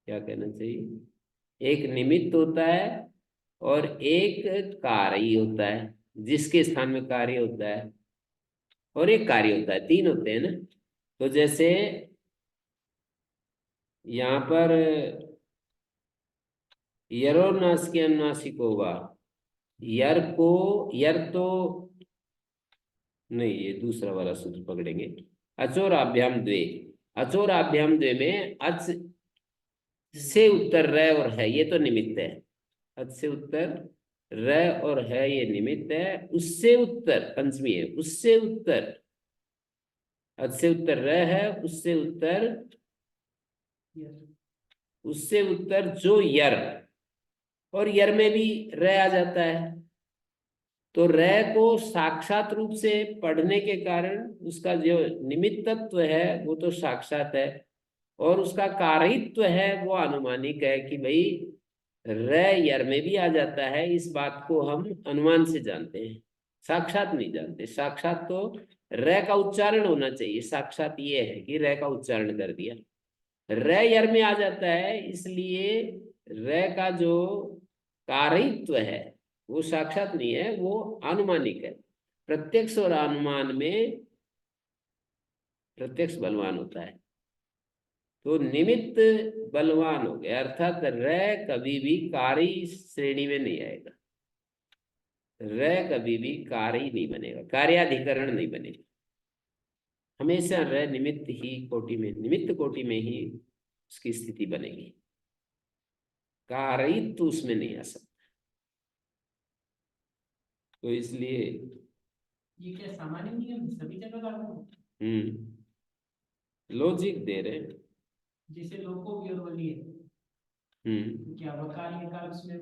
क्या कहना चाहिए, एक निमित्त होता है और एक कार्य होता है, जिसके स्थान में कार्य होता है, और एक कार्य होता है। तीन होते हैं ना। तो जैसे यहाँ पर यरोनास के अनुनासिक होगा, यर को, यर तो नहीं, ये दूसरा वाला सूत्र पकड़ेंगे। अचोराभ्याम द्वे, अचोराभ्याम द्वे में अच से उत्तर र और है, ये तो निमित्त है। अच से उत्तर र और है, ये निमित्त है। उससे उत्तर पंचमी है, उससे उत्तर अच से उत्तर र है, उससे उत्तर जो यर, और यर में भी र आ जाता है, तो र को साक्षात रूप से पढ़ने के कारण उसका जो निमित्त तत्व है वो तो साक्षात है, और उसका कारित्व है वो अनुमानिक है कि भाई र यर में भी आ जाता है। इस बात को हम अनुमान से जानते हैं, साक्षात नहीं जानते। साक्षात तो र का उच्चारण होना चाहिए, साक्षात ये है कि र का उच्चारण कर दिया। र यर में आ जाता है, इसलिए र का जो कारित्व है वो साक्षात नहीं है, वो अनुमानिक है। प्रत्यक्ष और अनुमान में प्रत्यक्ष बलवान होता है, तो निमित्त बलवान हो गया, अर्थात र कभी भी कारी श्रेणी में नहीं आएगा। र कभी भी कारी नहीं बनेगा, कार्याधिकरण नहीं बनेगा। हमेशा र निमित्त ही कोटि में, निमित्त कोटि में ही उसकी स्थिति बनेगी, कारित्व उसमें नहीं आ सकता। तो इसलिए ये क्या सामान्य नियम सभी जगह लागू है? लॉजिक दे रहे हैं। जैसे लोको व्योरवली है, तो क्या वकार यकार उसमें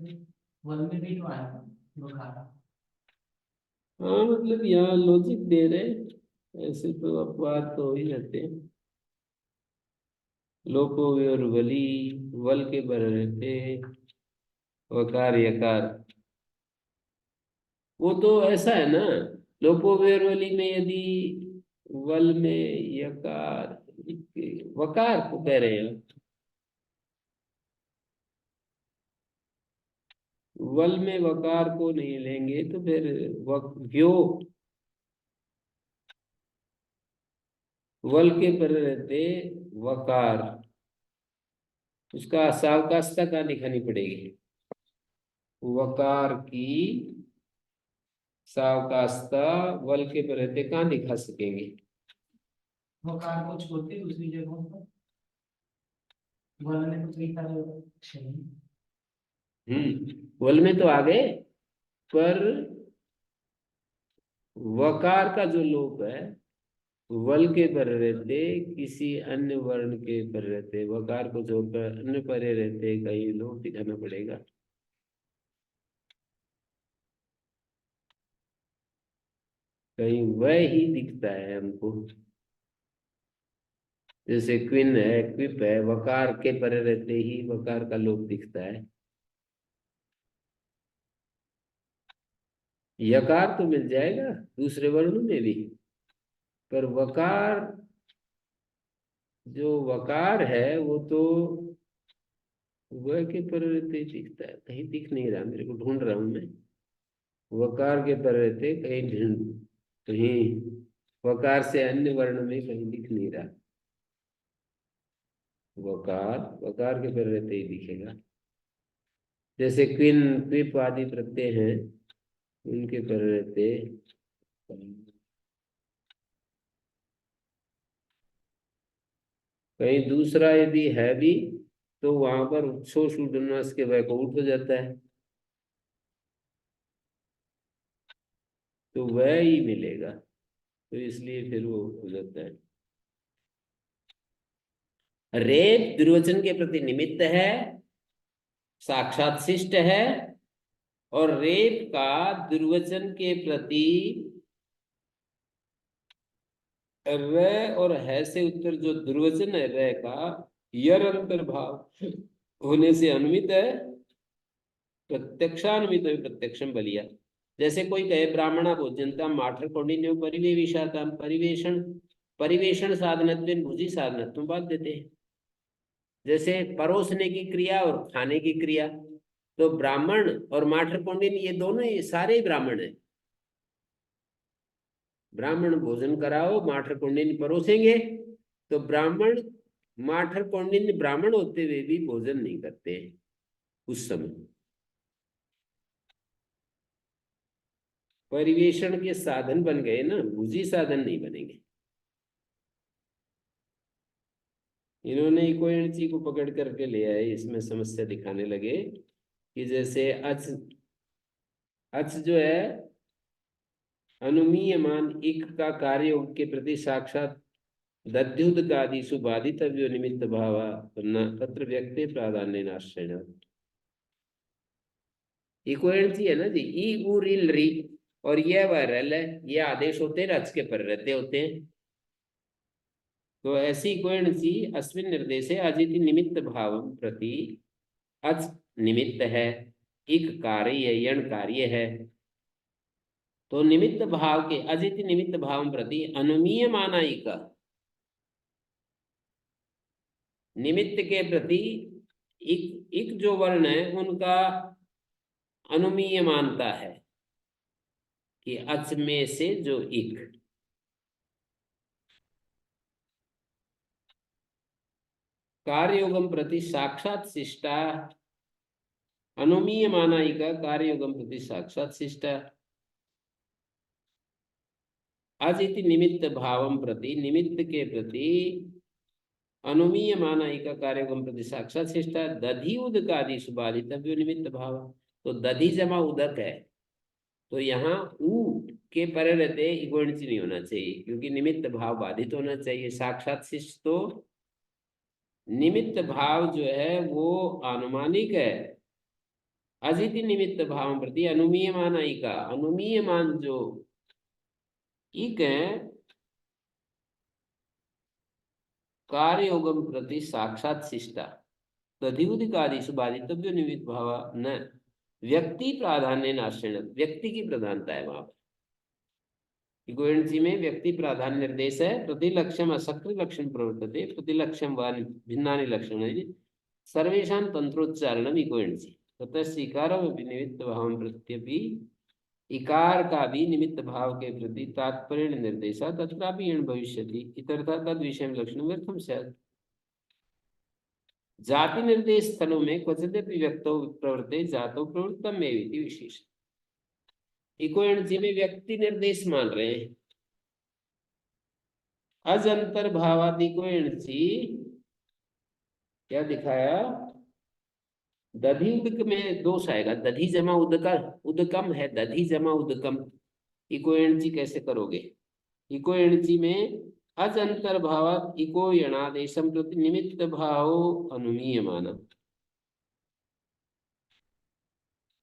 वन में भी तो आया वकार? हाँ, मतलब यहाँ लॉजिक दे रहे हैं, ऐसे तो अपवाद तो हो ही जाते हैं। लोको और वली, वल के बर रहते, वकार यकार, वो तो ऐसा है ना। लोको वली में यदि वल में यकार, वकार को कह रहे हैं, वल में वकार को नहीं लेंगे तो फिर व्यो, वल के पर रहते वकार, उसका सावकाशता कहाँ दिखानी पड़ेगी? वकार की सावकाशता वल के पर रहते कहाँ दिखा सकेंगे? वकार को छोड़ते दूसरी जगहों पर वन में तो लिखा है वल में तो आ गए, पर वकार का जो लोप है वल के पर रहते किसी अन्य वर्ण के पर रहते, वकार को छोड़कर अन्य परे रहते कहीं लोप दिखाना पड़ेगा। कहीं वह ही दिखता है हमको, जैसे क्विन है, क्विप है, वकार के परे रहते ही वकार का लोप दिखता है। यकार तो मिल जाएगा दूसरे वर्णों में भी, पर वकार, जो वकार है वो तो वह के पर रहते ही दिखता है, कहीं दिख नहीं रहा, मेरे को ढूंढ रहा हूं मैं। वकार के पर रहते कहीं ढूंढ, कहीं वकार से अन्य वर्ण में कहीं दिख नहीं रहा। वकार, वकार के पर रहते ही दिखेगा। जैसे क्विन, क्विप आदि प्रत्यय हैं, उनके पर रहते कहीं दूसरा यदि है भी तो वहां पर उत्सोष उडनवास के वह को उठ हो जाता है, तो वह ही मिलेगा, तो इसलिए फिर वो हो जाता है। रेप दुर्वचन के प्रति निमित्त है, साक्षात शिष्ट है, और रेप का दुर्वचन के प्रति र और है से उत्तर जो दुर्वचन है र का यर अंतर्भाव होने से अनुमित है, प्रत्यक्षान्वित प्रत्यक्षम बलिया। जैसे कोई कहे ब्राह्मणा भोजनता माठर कौंडिन्य परिवेशाता, परिवेशन परिवेशन साधनत्व भुजी साधनत्व बात देते हैं। जैसे परोसने की क्रिया और खाने की क्रिया, तो ब्राह्मण और माठर कौंडिन्य ये दोनों ही सारे ही ब्राह्मण है। ब्राह्मण भोजन कराओ, माठर कौंडिन्य परोसेंगे, तो ब्राह्मण माठर कौंडिन्य ब्राह्मण होते हुए भी भोजन नहीं करते हैं उस समय, परिवेशन के साधन बन गए ना, भुजी साधन नहीं बनेंगे। इन्होंने इकोयणची को पकड़ करके ले आए, इसमें समस्या दिखाने लगे कि जैसे अच, अच जो है अनुमीयमान इक का कार्य योग के प्रति साक्षात दध्युदकादिषु बाधितव्यो निमित्त भाव तत्र व्यक्ति प्राधान्य नाश्रय। इक्वेंसी है ना जी, ई उ रिल री और ये वह रल है, ये आदेश होते हैं, रच के पर रहते होते हैं। तो ऐसी इक्वेंसी अस्मिन् निर्देशे अजिति निमित्त भाव प्रति अच निमित्त है, इक कार्य यण कार्य है। तो निमित्त भाव के अजिति निमित्त भाव प्रति अनुमीयमाना इक, निमित्त के प्रति इक जो वर्ण है उनका अनुमीय मानता है कि अच में से जो इक, कार्ययोगम प्रति साक्षात शिष्टा, अनुमीय माना इका कार्ययोगम प्रति साक्षात शिष्टा, अजिति निमित्त भावम प्रति निमित्त के प्रति अनुमीय माना इका कार्ययोगम प्रति साक्षात शिष्टा, दधि उदकादिषु बाधितव्यो निमित्त भाव। तो दधि जमा उदक है, तो यहाँ ऊ के परे रहते इक्वेंसी नहीं होना चाहिए, क्योंकि निमित्त भाव बाधित होना चाहिए। साक्षात शिष्ट तो निमित्त भाव जो है वो अनुमानिक है। अजिति निमित्त भाव प्रति अनुमीय मान इका, अनुमीय मान जो इक है कार्ययोगम प्रति साक्षात शिष्टा, तदिउदिकादिषु बाधितव्यो निमित्त भाव न व्यक्ति प्राधान्य नाश्रय, व्यक्ति की प्रधानता है वहां पर। इक्वेंसी में व्यक्ति प्राधान्य निर्देश है। प्रतिलक्ष्यम असक्रिय लक्षण प्रवर्तते, प्रतिलक्ष्यम व भिन्नानि लक्षणानि सर्वेषां तंत्रोच्चारणम इक्वेंसी, ततः इकारम निमित्त भाव प्रत्यपि इकार का भी निमित्त भाव के प्रति तात्पर्य निर्देशा तत्रापि यण भविष्यति इतरता तद विषय लक्षण व्यर्थम स्यात्। जाति निर्देश स्थलों में क्वचिदपि व्यक्तौ प्रवर्ते जातौ प्रवृत्तम एवेति विशेष। इक्वेंसी में व्यक्ति निर्देश मान रहे हैं। अज अंतर भावात इक्वेंसी क्या दिखाया, दधि उदक में दोष आएगा, दधि जमा उदका उदकम है, दधि जमा उदकम, इक्वेंसी कैसे करोगे। इक्वेंसी में अज अंतर भावात इको यणादेशम प्रति निमित्त भाव अनुमीय माना,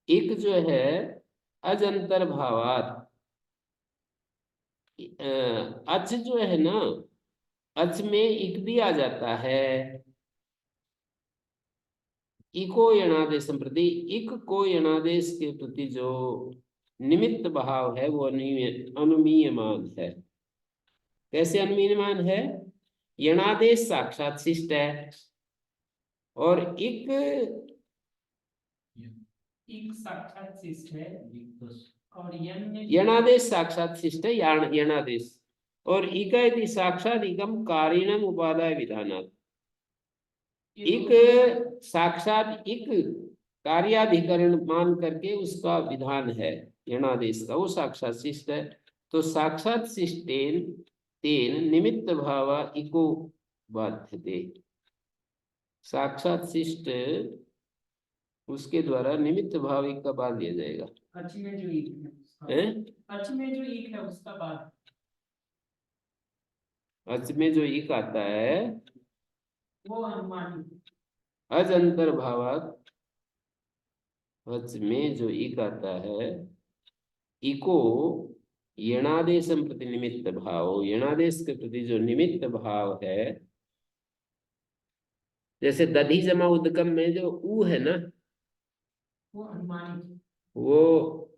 एक जो है अज अंतर भावात, अच जो है ना, अच में इक भी आ जाता है, इको यणादेश प्रति, इक को यणादेश के प्रति जो निमित्त भाव है वो अनुमीयमान है। कैसे अनुमीयमान है, यणादेश साक्षात शिष्ट है और इक साक्षात शिष्ट है और यणादेश साक्षात शिष्ट है, यणादेश और इक यदि साक्षात इकम कारिणम उपादाय विधानात्, एक साक्षात एक कार्याधिकरण मान करके उसका विधान है यणादेश का, वो साक्षात शिष्ट है। तो साक्षात शिष्टेन तेन निमित्त भावा इको बाध्यते, साक्षात शिष्ट उसके द्वारा निमित्त भाव एक का बाध दिया जाएगा। अच में जो एक है, अच में जो एक है उसका बाध, अच में जो एक आता है वो अनुमान, अज अंतर भावात अच में जो एक आता है, इको यणादेशम प्रति निमित्त भाव, यणादेश के प्रति जो निमित्त भाव है, जैसे दधि जमा उदकम में जो ऊ है ना, वो अनुमानित, वो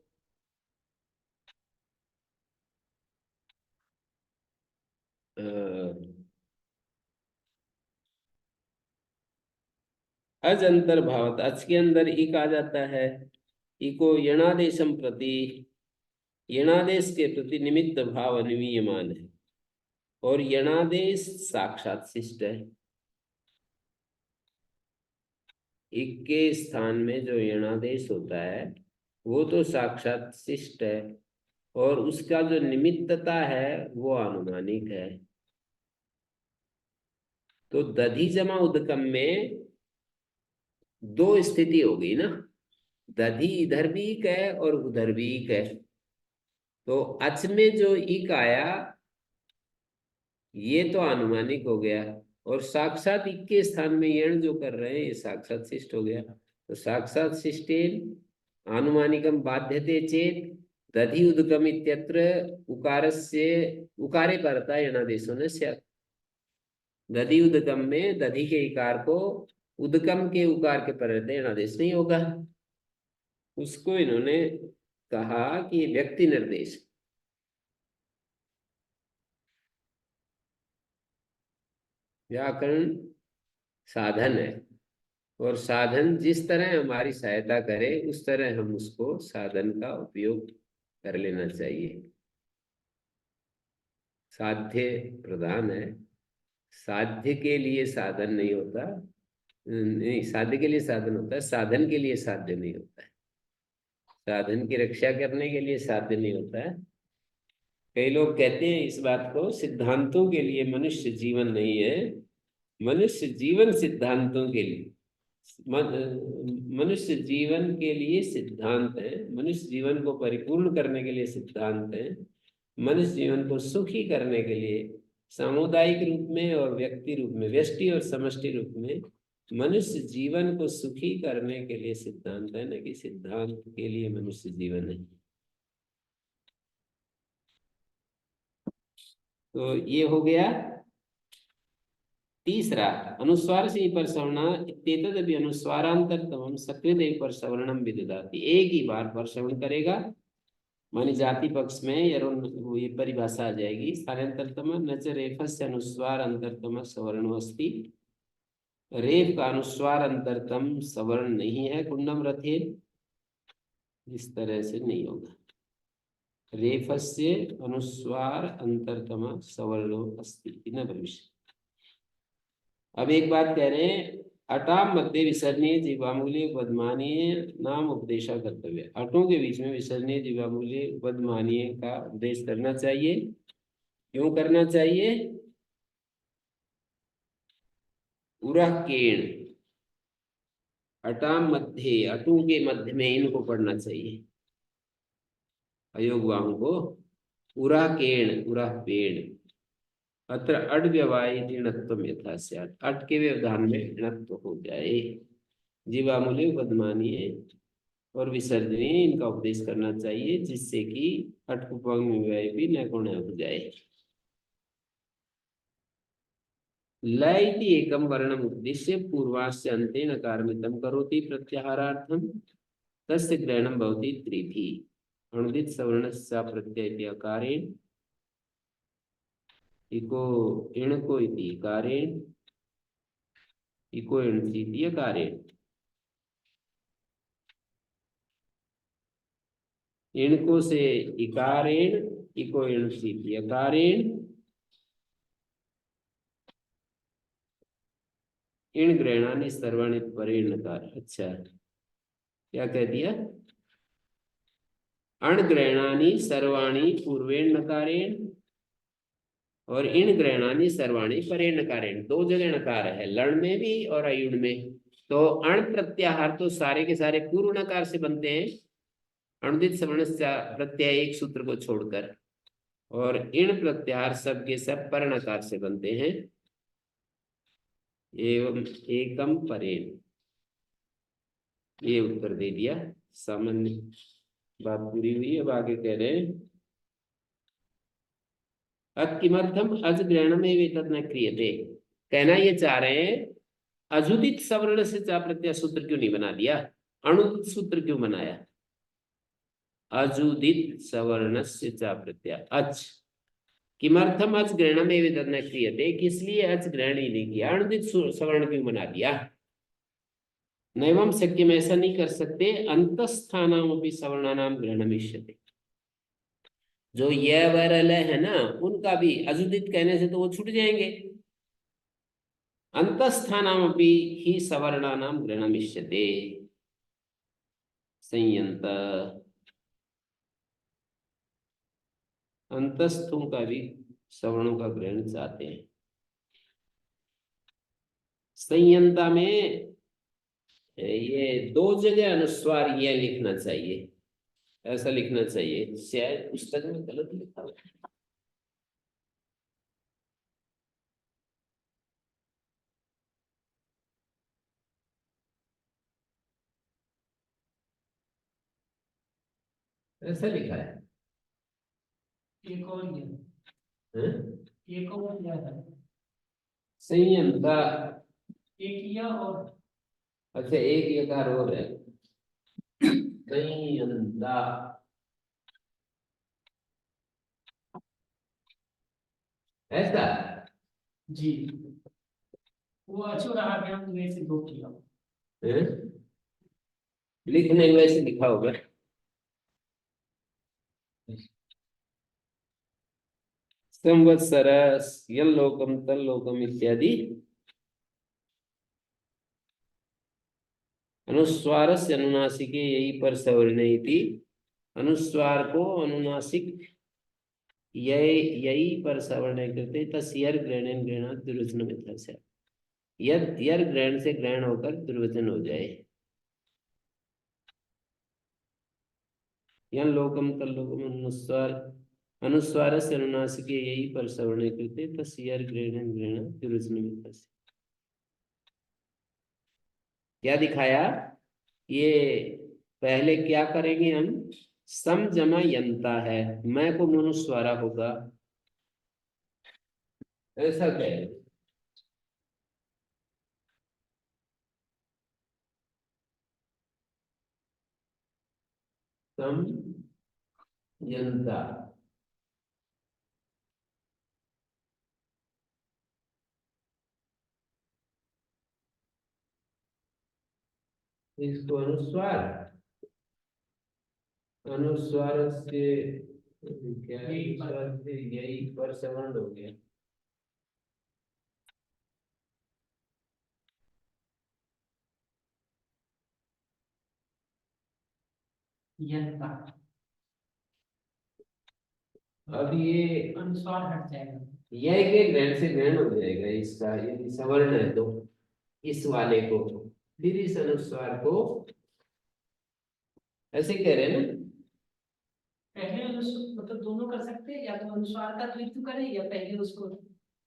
अज अंतर भावत, अच के अंदर इक आ जाता है, इको यणादेशम प्रति, यणादेश के प्रति निमित्त भाव अनुमीयमान है और यणादेश साक्षात शिष्ट है। इक के स्थान में जो यणादेश होता है वो तो साक्षात शिष्ट है और उसका जो निमित्तता है वो अनुमानिक है। तो दधि जमा उदकम में दो स्थिति हो गई ना, दधि इधर भी इक है और उधर भी इक है। तो अच में जो इक आया ये तो अनुमानिक हो गया। और साक्षात इक के स्थान में यण जो कर रहे हैं ये साक्षात शिष्ट हो गया। तो साक्षात शिष्टेन अनुमानिकम बाध्यते चेत दधि उदकम इत्यत्र उकारस्य उकारे परता यणादेशो न स्यात्। दधि उदकम में दधि के इकार को उदकम के उकार के परते यणादेश नहीं होगा। उसको इन्होंने कहा कि व्यक्ति निर्देश। व्याकरण साधन है और साधन जिस तरह हमारी सहायता करे उस तरह हम उसको साधन का उपयोग कर लेना चाहिए। साध्य प्रधान है, साध्य के लिए साधन नहीं होता, नहीं साध्य के लिए साधन होता है, साधन के लिए साध्य नहीं होता है। साधन की रक्षा करने के लिए साध्य नहीं होता है। कई लोग कहते हैं इस बात को, सिद्धांतों के लिए मनुष्य जीवन नहीं है, मनुष्य जीवन सिद्धांतों के लिए। मनुष्य जीवन के लिए सिद्धांत है, मनुष्य जीवन को परिपूर्ण करने के लिए सिद्धांत है, मनुष्य जीवन को सुखी करने के लिए सामुदायिक रूप में और व्यक्ति रूप में, व्यष्टि और समष्टि रूप में मनुष्य जीवन को सुखी करने के लिए सिद्धांत है, न कि सिद्धांत के लिए मनुष्य जीवन है। तो ये हो गया तीसरा। अनुस्वार से पर सवर्ण इत्येतदपि अनुस्वारांतरतमं सकृत एक पर सवर्णम विदधाति। एक ही बार पर श्रवण करेगा, मानी जाति पक्ष में ये परिभाषा आ जाएगी। स्थानांतरतम न च रेफस्य अनुस्वार अंतरतम सवर्ण अस्ति। रेफ का अनुस्वार अंतरतम सवर्ण नहीं है कुंडम रथे, इस तरह से नहीं होगा। रेफस्य अनुस्वार अंतरतम सवर्णो अस्ति न भविष्य। अब एक बात कह रहे हैं, अटाम मध्य विसरणीय जीवामूल्य उपदमानीय नाम उपदेशा कर्तव्य। अटों के बीच में विसरणीय जीवामूल्य उपदमानीय का उपदेश करना चाहिए। क्यों करना चाहिए? उरकेण अटाम मध्य, अटों के मध्य में इनको पढ़ना चाहिए, अयोगवाम को। उराकेण उरा पेड़ अत्र अड व्यवाय ऋणत्व यथा स्यात्। अट के व्यवधान में ऋणत्व हो जाए। जीवामूल्य उपदमानीय और विसर्जनीय इनका उपदेश करना चाहिए, जिससे कि अटकुपंग व्यय भी नैगुण्य हो जाए। लय इति एकम वर्णम उद्देश्य पूर्वास्य अन्ते नकारमितं करोति प्रत्याहारार्थम तस्य ग्रहणं भवति त्रिभि। अनुदित सवर्णस्य प्रत्यय अकारेण इको इणको इति इकारेण इको इणसी इति अकारेण। इणको से इकारेण इको इणसी इति अकारेण इण ग्रहणानि सर्वाणि परेण नकार। अच्छा, क्या कह दिया? अण ग्रहणानि सर्वाणि पूर्वेण नकारेण और इण ग्रहणानि सर्वाणि परेण नकारेण। दो जगह नकार है, लण में भी और अयुण में। तो अण प्रत्याहार तो सारे के सारे पूर्व नकार से बनते हैं, अनुदित सवर्ण प्रत्यय एक सूत्र को छोड़कर, और इण प्रत्याहार सब के सब पर नकार से बनते हैं। एवं एकम परेण, ये उत्तर दे दिया। सामान्य बात पूरी हुई। अब आगे कह रहे हैं किमर्थम अज ग्रहण में वेतन न क्रियते। कहना ये चाह रहे हैं अजुदित सवर्ण से चा प्रत्यय सूत्र क्यों नहीं बना दिया, अनुदित सूत्र क्यों बनाया? अजुदित सवर्ण से चा प्रत्यय अच किमर्थम अच ग्रहण में वेतन न क्रियते, किस लिए अच ग्रहण ही नहीं किया, अनुदित सवर्ण क्यों बना दिया? नैवम शक्यम, ऐसा नहीं कर सकते। अंतस्थानाम अपनी सवर्णानाम ग्रहणमिष्यते। जो य वरल है ना, उनका भी अजुदित कहने से तो वो छूट जाएंगे। अंतस्थानाम अपनी ही सवर्णानाम ग्रहणमिष्यते। संयंत, अंतस्थों का भी सवर्णों का ग्रहण चाहते हैं। संयंता में ये दो जगह अनुस्वार ये लिखना चाहिए, ऐसा लिखना चाहिए। शायद पुस्तक में गलत लिखा हुआ है। ऐसा लिखा है। एक और ये हैं? एक और दिया था, संयंता। एक किया और अच्छा, एक यकार और है, संयंता। ऐसा जी, वो अचूर आभ्याम में से दो किया। है? लिखने में वैसे लिखा होगा। संवत्सरस यल्लोकम तल्लोकम इत्यादि अनुस्वार से अनुनासिके यही पर सवर्णे थी। अनुस्वार को अनुनासिक यही पर सवर्णे करते तस्यर ग्रहण ग्रहण दुर्वचन मित्र से यद यर ग्रहण से ग्रहण होकर दुर्वचन हो जाए। यह लोकम तल्लोकम अनुस्वार अनुस्वार से अनुनासिके यही पर सवर्णे करते तस्यर ग्रहण ग्रहण दुर्वचन मित्र से। क्या दिखाया? ये पहले क्या करेंगे हम? सम जमा यंता है, मैं को मनुस्वारा होगा, ऐसा कहें। सम यंता, इसको अनुस्वार अनुस्वार से क्या है? अनुस्वार से यही पर सवर्ण हो गया। यंता अब ये अनुस्वार हट जाएगा, यह के ग्रहण से ग्रहण हो जाएगा इसका, यदि सवर्ण है तो इस वाले को, फिर इस अनुस्वार को ऐसे कह रहे हैं ना। पहले मतलब दोनों कर सकते हैं, या तो अनुस्वार का द्वित्व करें या पहले उसको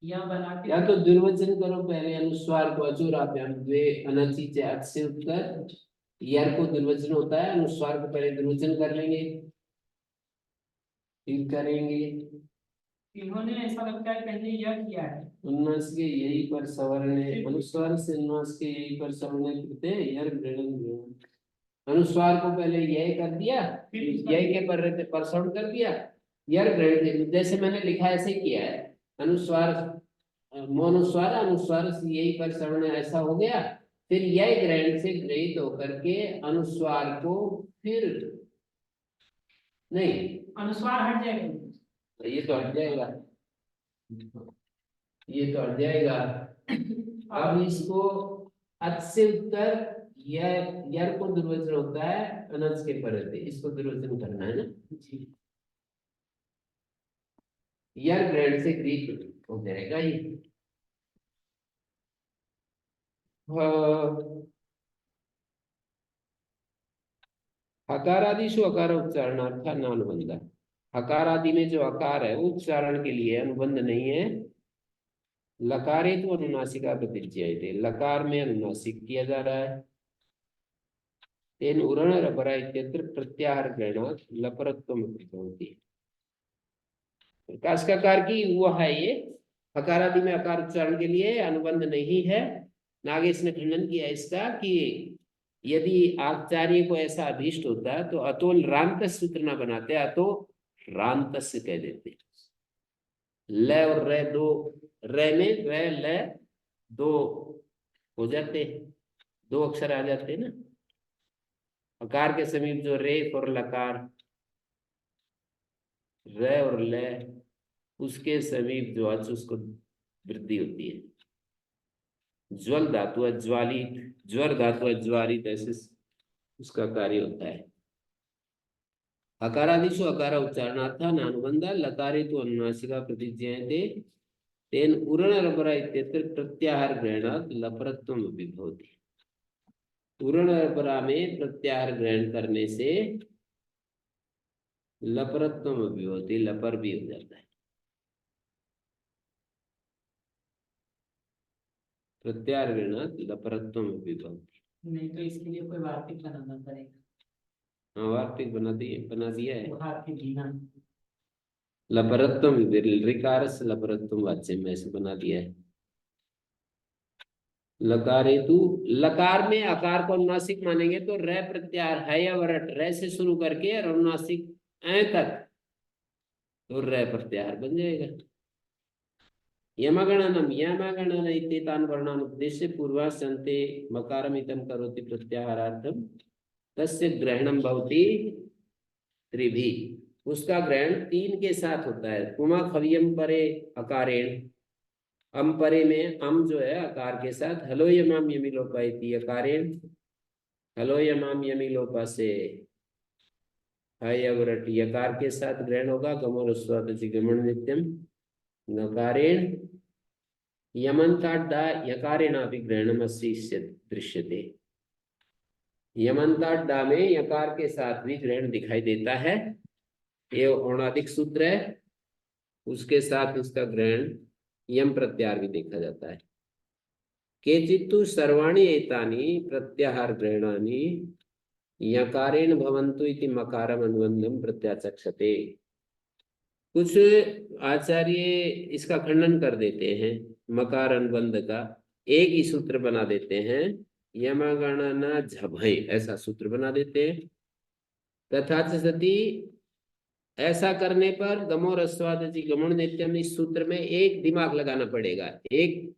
या बना के, या तो दुर्वचन करो पहले अनुस्वार को, अचूराभ्याम द्वे अनचि च अच से उत्तर, यार को दुर्वचन होता है, अनुस्वार को पहले दुर्वचन कर लेंगे, फिर करेंगे। इन्होंने ऐसा लगता है पहले यह किया है। उन्नास के यही पर सवर्ण है, अनुस्वार से उन्नास के यही पर सवर्ण कृते यार ग्रहण। अनुस्वार को पहले यह कर दिया, फिर यह के पर रहते पर सवर्ण कर दिया, यार ग्रहण जैसे मैंने लिखा ऐसे ही किया है। अनुस्वार मोनुस्वार अनुस्वार से यही पर सवर्ण ऐसा हो गया, फिर यह ग्रहण से ग्रहित होकर के अनुस्वार को फिर नहीं, अनुस्वार हट जाएगा, ये तो हट जाएगा, ये तो हट जाएगा। अब इसको अच से उत्तर यर को दुर्वचन होता है अनच के परते, इसको दुर्वचन करना है ना। यर ग्रहण से ग्रीक हो जाएगा ये। हकारादिशु अकार उच्चारणार्थ नानुबंध। हकार आदि में जो अकार है वो उच्चारण के लिए अनुबंध नहीं है। लकारे तो अनुनासिका प्रतिज्ञा थे, लकार में अनुनासिक किया जा रहा है। तेन उरण रपरा इत्यत्र प्रत्याहार ग्रहणात् लपरत्वम होती। प्रकाश का कार की वो है ये, हकार आदि में अकार उच्चारण के लिए अनुबंध नहीं है। नागेश ने खंडन किया इसका कि यदि आचार्य को ऐसा अभीष्ट होता तो अतोल रांत सूत्र ना बनाते, अतो रांत कह देते। ल और रे दो, रे में रे ल दो हो जाते, दो अक्षर आ जाते हैं ना। अकार के समीप जो रे और लकार, रे और ल, उसके समीप जो अच उसको वृद्धि होती है। ज्वल धातु है ज्वालित, ज्वर धातु है ज्वारित, ऐसे उसका कार्य होता है। अकारादिशु अकार उच्चारणार्थ नानुबंध लकारे तो अनुनासिका प्रतिज्ञायते तेन उरण रपरा इत्यत्र प्रत्याहार ग्रहणात् लपरत्वम विभवति। उरण रपरा में प्रत्याहार ग्रहण करने से लपरत्वम विभवति, लपर भी हो जाता है। प्रत्याहार ग्रहणात् लपरत्वम विभवति। नहीं तो इसके लिए कोई वार्तिक बनाना पड़ेगा। हाँ वार्तिक बना दिया है। लपरत्वम ऋकार से लपरत्वम वाच्य में ऐसे बना दिया है। लकारेतु, लकार में आकार को अनुनासिक मानेंगे तो रे प्रत्याहार है या वरट, रे से शुरू करके और अनुनासिक ए तक तो रे प्रत्याहार बन जाएगा। यमगणनम यमगणन इत्येतान् वर्णान् उद्देश्य पूर्वासन्ते मकारमितं करोति प्रत्याहारार्थम तस्य ग्रहणम भवति त्रिभि, उसका ग्रहण 3 के साथ होता है। पुमा खवियम परे अकारेण, अम परे में अम जो है अकार के साथ, हलो यमाम यमी लोपा इति अकारेण, हलो यमाम यमी लोपा से हयवरट यकार के साथ ग्रहण होगा। गमोर स्वादचि गमन नित्यम नकारेण यमन्ताड्डा यकारेणापि ग्रहणमस्ति दृश्यते। यमन्ताड्डा में यकार के साथ भी ग्रहण दिखाई देता है। ये औणादिक सूत्र है, उसके साथ इसका ग्रहण यम प्रत्याहार भी देखा जाता है। केचित्तु सर्वाणि एतानि प्रत्याहार ग्रहणानि यकारेण भवन्तु इति मकारम अनुबंधम प्रत्याचक्षते। कुछ आचार्य इसका खंडन कर देते हैं, मकार अनुबंध का एक ही सूत्र बना देते हैं, यमगणना झभय ऐसा सूत्र बना देते हैं। तथा च सती, ऐसा करने पर गमो रस्वादचि गमन नित्यम, इस सूत्र में एक दिमाग लगाना पड़ेगा, एक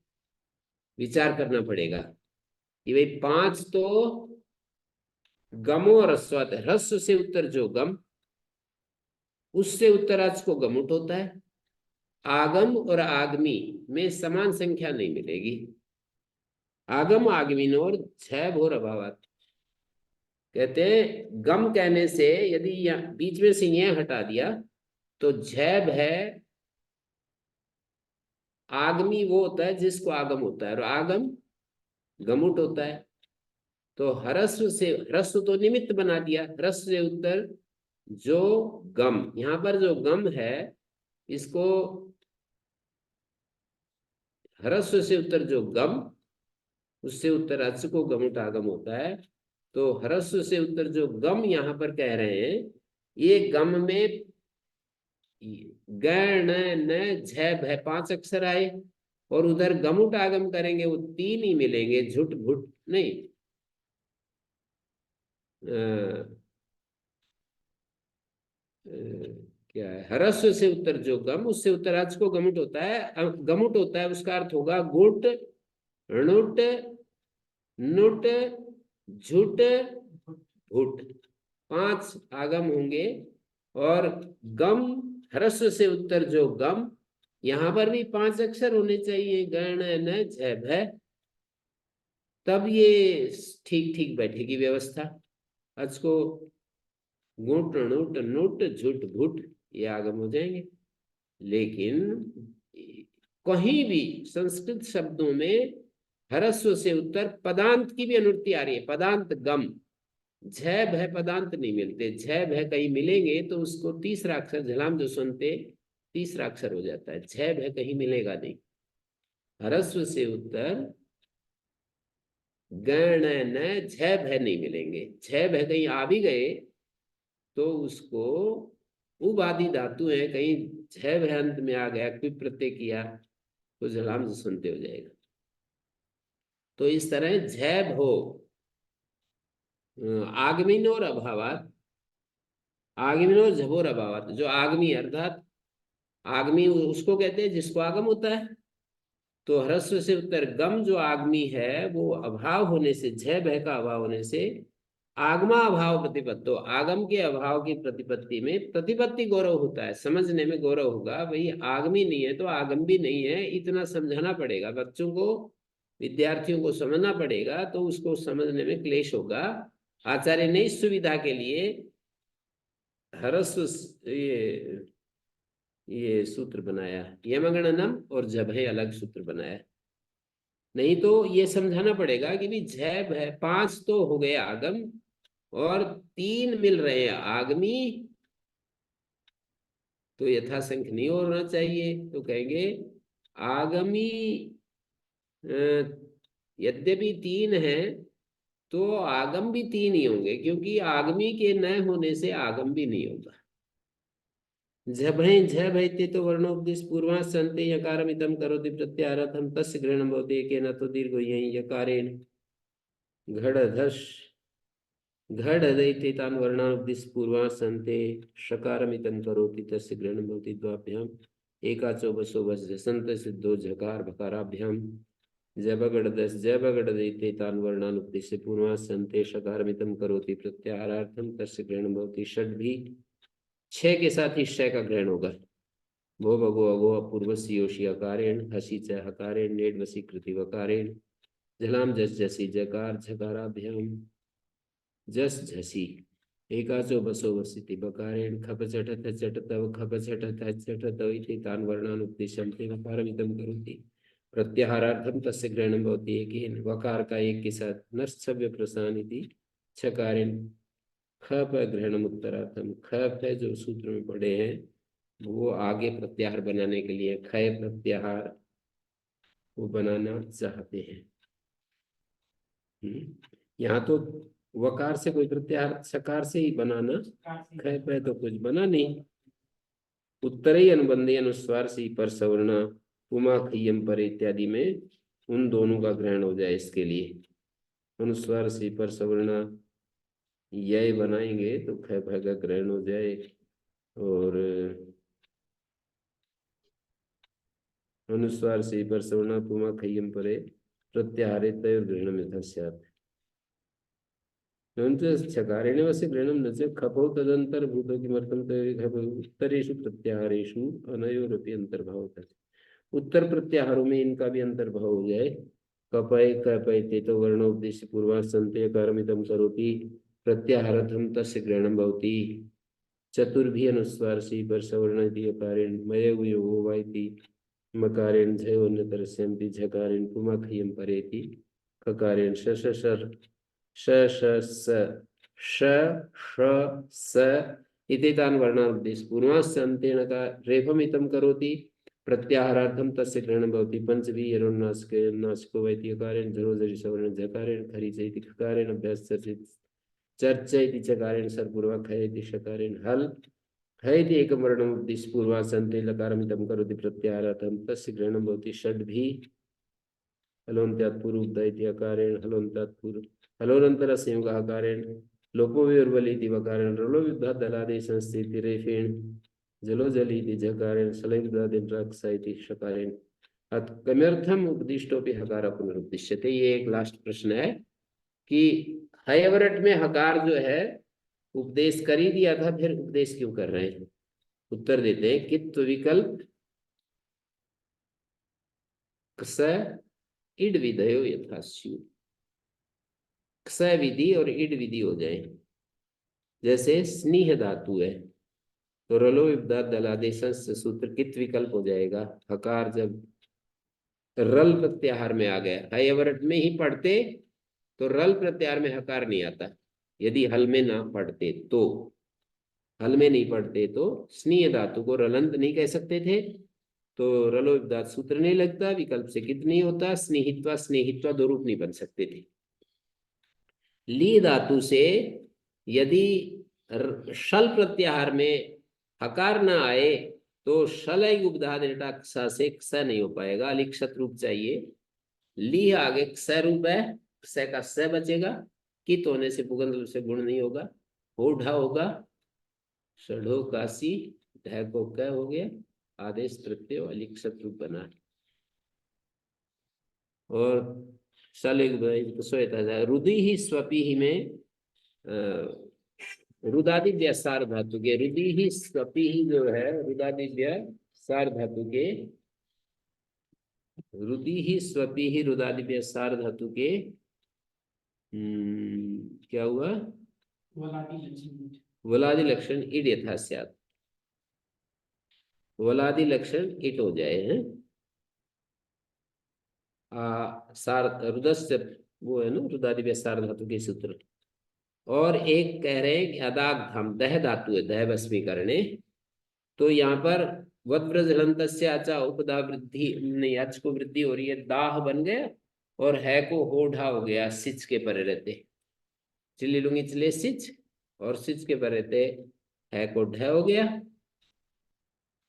विचार करना पड़ेगा कि भाई 5 तो गमो रस्वाद, रस्व से उत्तर जो गम, उससे उत्तराज को गमुट होता है। आगम और आगमी में समान संख्या नहीं मिलेगी। आगम आगमीनोर छह भोर अभावात, कहते हैं गम कहने से यदि बीच में से ये हटा दिया तो झैब है, आगमी वो होता है जिसको आगम होता है और आगम गमुट होता है। तो हरस्व से, ह्रस्व तो निमित्त बना दिया, ह्रस्व से उत्तर जो गम, यहां पर जो गम है इसको ह्रस्व से उत्तर जो गम, उससे उत्तर अच को गमुट आगम होता है। तो ह्रस्व से उत्तर जो गम यहां पर कह रहे हैं, ये गम में ग न न झ भ 5 अक्षर आए और उधर गमुट आगम करेंगे वो 3 ही मिलेंगे, झुट भुट नहीं। क्या है, ह्रस्व से उत्तर जो गम, उससे उत्तरार्थ को गमुट होता है, गमुट होता है, उसका अर्थ होगा गुट णुट नुट झुट भुट, 5 आगम होंगे। और गम, ह्रस्व से उत्तर जो गम, यहां पर भी 5 अक्षर होने चाहिए, गण न झ भ, तब ये ठीक ठीक बैठेगी व्यवस्था। अच को गुट णुट नुट झुट भुट ये आगम हो जाएंगे। लेकिन कहीं भी संस्कृत शब्दों में ह्रस्व से उत्तर पदांत की भी अनुवृत्ति आ रही है, पदांत गम, झ भ पदांत नहीं मिलते। झ भ कहीं मिलेंगे तो उसको तीसरा अक्षर झलाम जो सुनते तीसरा अक्षर हो जाता है, झ भ कहीं मिलेगा नहीं। ह्रस्व से उत्तर गण न झ भ नहीं मिलेंगे। झ भ कहीं आ भी गए तो उसको उबादी धातु है, कहीं झ भ अंत में आ गया, क्विप प्रत्यय किया तो झलाम जो सुनते हो जाएगा। तो इस तरह झ भो आगमीन और अभावात, आगमीन और झबोर अभावात, जो आगमी अर्थात आगमी उसको कहते हैं जिसको आगम होता है। तो ह्रस्व से उत्तर गम जो आगमी है वो अभाव होने से, झ भय का अभाव होने से आगमा अभाव प्रतिपत्तो, आगम के अभाव की प्रतिपत्ति में प्रतिपत्ति गौरव होता है, समझने में गौरव होगा। भाई आगमी नहीं है तो आगम भी नहीं है, इतना समझाना पड़ेगा बच्चों को, विद्यार्थियों को समझना पड़ेगा, तो उसको समझने में क्लेश होगा। आचार्य ने इस सुविधा के लिए ह्रस्व ये सूत्र बनाया, यमगणनम और जभय अलग सूत्र बनाया। नहीं तो ये समझाना पड़ेगा कि भी झ भय 5 तो हो गए आगम और 3 मिल रहे हैं आगमी, तो यथासंख्य नहीं होना चाहिए। तो कहेंगे आगमी यद्यपि 3 है तो आगम भी तीन ही होंगे, क्योंकि आगमी के न होने से आगम भी नहीं होगा। झभय झ भयते तो वर्णोपदेश पूर्वा संते यकारमिदं करोति प्रत्याहारार्थं तस्य ग्रहणं भवति एकेन तो दीर्घो यहीं यकारेण घड़धश घड़दैते तान् वर्णानुपदेश पूर्वा संते षकारमिदं करोति तस्य ग्रहणं भवति द्वाभ्याम् एकाचो बसो बस जसंत सिद्धो झकार भकाराभ्याम जबगड़दस जबगड़दैते तान् वर्णानुपदेश पूर्वा संते षकारमिदं करोति प्रत्याहारार्थं तस्य ग्रहणं भवति। षड भी छह के साथ ही श का ग्रहण होगा। भो भगो अगो अपूर्वसी योशी अकारेण हसी च हकारेण नेड वसी कृति वकारेण झलाम जस जसी जकार झकाराभ्याम जस झसी एकाचो बसो वसिति बकारेण खप चटत चटतव खप चटत चटतव इति तान् वर्णानुपदेशं ते वकारमिदं करोति प्रत्याहारार्थं तस्य ग्रहणं भवति एकेन वकार का एक के साथ नश्चव्य प्रसान इति छकारेण खप ग्रहणम उत्तरार्थम। खप है जो सूत्र में पढ़े हैं वो आगे प्रत्याहार बनाने के लिए खय प्रत्याहार वो बनाना चाहते हैं। यहाँ तो वकार से कोई प्रत्याहार सकार से ही बनाना, खय पे तो कुछ बना नहीं। उत्तरी अनुबंधी अनुस्वार से पर सवर्ण उमा खयम पर इत्यादि में उन दोनों का ग्रहण हो जाए, इसके लिए अनुस्वार से पर सवर्ण यह बनाएंगे तो खय भय का ग्रहण हो जाए। और अनुस्वार से पर सवर्ण पुमा खयम परे प्रत्याहारे तय ग्रहण में धस्यात् छकारेण वसे ग्रहणम न च खपौ तदंतर भूतो किमर्थम उत्तरेषु प्रत्याहारेषु अनयोरपि अंतर्भाव। उत्तर प्रत्याहारों में इनका भी अंतर्भाव हो जाए। कपय कपयते तो वर्णोपदेश पूर्वा संते कर्मितम करोति प्रत्याहारथम तस्य ग्रहणम भवति। चतुर्भी अनुस्वार सी पर सवर्ण इति अकारेण मय उयो वाइति मकारेण झयो अन्यतरस्यन्ति झकारेण पुमाखयं परेति खकारेण शशशर श श स श श स इति तान् वर्णानुपदेश पूर्वास्य अन्तेन का रेफमितं करोति प्रत्याहारार्थं तस्य ग्रहणं भवति। पंचभी यरोन्नासिके नासिको वैति अकारेण झरो झरि सवर्ण झकारेण खरीच इति खकारेण अभ्यास चर्चा इति चकारेण सर्पूर्वा खय इति शकारेण हल खय इति एकं वर्णम् उपदिश पूर्वा सन्ते लकारमिदं करोति प्रत्याहारार्थं तस्य ग्रहणं भवति। षड्भी हलोन्त्यात् पूर्व उद्धा इति अकारेण हलोन्त्यात् पूर्व हलोरंतर संयोगाकारेण लोपो विर्वली इति वकारेण रलो विद्धा दलादि संस्थिति रेफेण जलो जली इति झकारेण सलैर्दादिन्द्राक्सा इति शकारेण कम्यर्थम उपदिष्टोपि हकार पुनरुद्दिश्यते। ये एक लास्ट प्रश्न है कि हयवरट में हकार जो है उपदेश कर ही दिया था, फिर उपदेश क्यों कर रहे हैं? उत्तर देते हैं कित्व विकल्प क्स इड विधयो यथास्यु। क्स विधि और इड विधि हो जाए। जैसे स्नेह धातु है तो रलो विपदा दलादेश सूत्र कित विकल्प हो जाएगा। हकार जब रल प्रत्याहार में आ गया, हयवरट में ही पढ़ते तो रल प्रत्याहार में हकार नहीं आता। यदि हल में ना पढ़ते तो, हल में नहीं पढ़ते तो स्नेह धातु को रलंत नहीं कह सकते थे, तो रलो विपदा सूत्र नहीं लगता, विकल्प से कित नहीं होता, स्नेहित्वा स्नेहित्वा दो रूप नहीं बन सकते थे। ली धातु से यदि शल प्रत्याहार में हकार न आए तो शलय उपधा क्सा से क्स नहीं हो पाएगा, अलिक्षत रूप चाहिए। ली आगे क्स रूप है, क्स का स बचेगा, कित होने से पुगंध रूप से गुण नहीं होगा, होढ़ा होगा, षढ़ो काशी ढह को क हो गया, आदेश प्रत्यय अलिक्षत रूप बना। और रुदि ही स्वपी ही में रुदादिव्य सार धातु के, रुदि ही स्वपी ही जो है रुदादिव्य सार धातु के, रुदि ही स्वपी ही रुदादिव्य सार धातु के क्या हुआ? वलादि लक्षण इड यथास्यात्। वलादि लक्षण इट हो जाए हैं। सार रुदस्य वो है ना रुदादिव्य सार धातु के सूत्र। और एक कह रहे हैं कि अदाग धाम दह धातु है, दह भस्मी करने, तो यहाँ पर वद्व्रजलंतस्य आचा उपदा वृद्धि नहीं, अच को वृद्धि हो रही है, दाह बन गया और है को होढ़ा हो गया, सिच के परे रहते। चिल्ली लुंगी चिले सिच, और सिच के पर रहते है को ढ हो गया,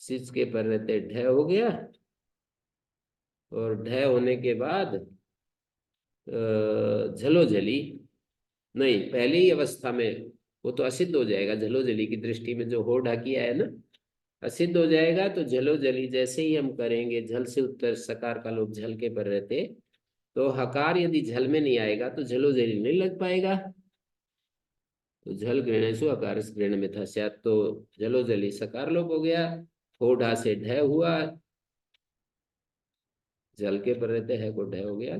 सिच के पर रहते ढ हो गया, और ढ होने के बाद झलो झली, नहीं पहली ही अवस्था में वो तो असिद्ध हो जाएगा, झलो झली की दृष्टि में जो हो ढा किया है ना असिद्ध हो जाएगा। तो झलो झली जैसे ही हम करेंगे, झल से उत्तर सकार का लोग झल के पर रहते, तो हकार यदि झल में नहीं आएगा तो झलो झली नहीं लग पाएगा। तो झल गृणेशु अकार गृण में था स्यात्, तो झलो झली सकार लोप हो गया, हो ढा से ढ हुआ, जल के पर रहते है को ढ हो गया,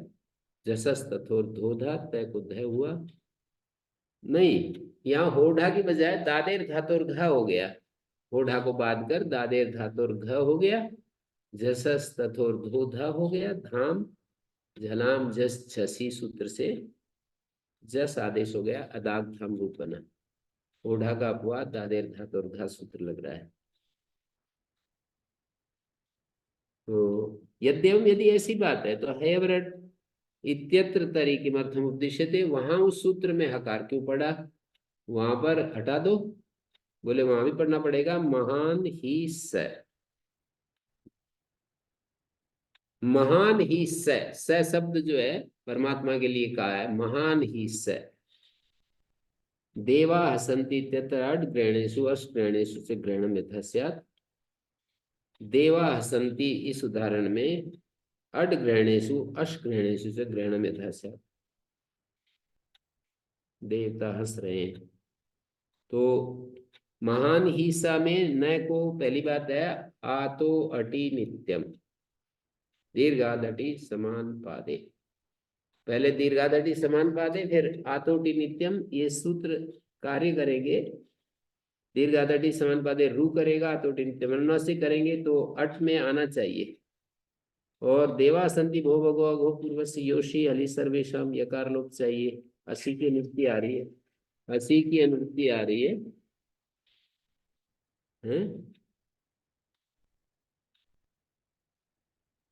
जसस तथोर धोधा तय को ध हुआ, नहीं यहाँ होढ़ा की बजाय दादेर धातुर घ हो गया, होढ़ा को बाध कर दादेर धातुर घ हो गया, जसस तथोर धोधा हो गया, धाम झलाम जस छसी सूत्र से जस आदेश हो गया, अदाग धाम रूप बना, होढ़ा का अपवाद दादेर धातुर घ सूत्र लग रहा है। तो यद्यम यदि ऐसी बात है तो है व्रत इत्यत्र तरीकिमर्थम उपदिश्यते, वहां उस सूत्र में हकार क्यों पड़ा, वहां पर हटा दो। बोले वहां भी पढ़ना पड़ेगा, महान ही स, महान ही स शब्द जो है परमात्मा के लिए कहा है, महान ही स। देवा हसंती इत्यत्र ग्रहणेशु अश ग्रहणेशु से ग्रहण यथा स्यात्, देवा हसंती इस उदाहरण में अड ग्रहणेशु अश ग्रहणेशु से ग्रहण यथा स्यात्, देवता हंस रहे हैं। तो महान ही सा में न को पहली बात है आतो अटी नित्यम, दीर्घादटि समान पादे, पहले दीर्घादटि समान पादे फिर आतोटी नित्यम, ये सूत्र कार्य करेंगे। दीर्घादटि समान पादे रू करेगा, आतोटी नित्यम अनुनासिक करेंगे तो अट में आना चाहिए। और देवा संति भो भगो अघो पूर्व से योशी हली सर्वेशम यकार लोप चाहिए। 80 की अनुवृत्ति आ रही है, 80 की अनुवृत्ति आ रही है, हैं?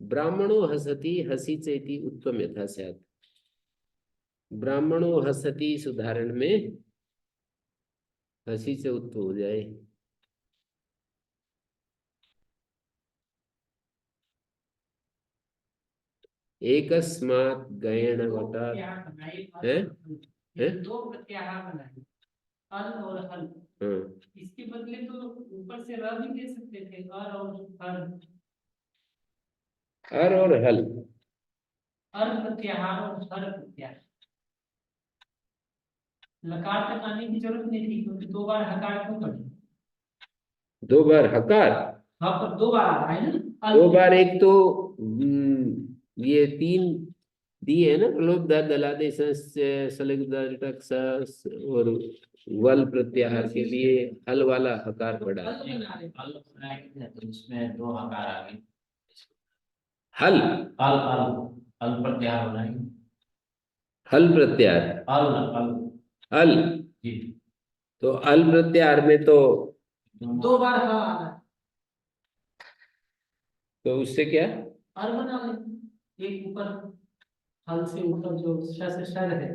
ब्राह्मणो हसति हसी चेति उत्तम यथा स्यात्, ब्राह्मणो हसति इस उदाहरण में हसी से उत्तम हो जाए। एकस्मात् गयण वटा है, दो प्रत्याहार बनाए, अल और हल। इसके बदले तो ऊपर से र भी दे सकते थे, अर और हल, अर और हल, अर प्रत्याहार और हर प्रत्याहार। लकार तक आने की जरूरत नहीं थी क्योंकि दो बार हकार क्यों पड़े, दो बार हकार, हाँ पर दो बार आता है ना, दो बार, एक तो ये 3 दिए है ना, लोभ दलादे और वल प्रत्याहार के लिए हल वाला हकार पड़ा, तो उसमें दो हकार आ गए, हल अल अल अल प्रत्याहार बनाएंगे, हल प्रत्याहार, अल अल अल जी, तो अल प्रत्याहार में तो दो बार हाँ आना है, तो उससे क्या अर बना ले, एक ऊपर हल से ऊपर जो श से शर है,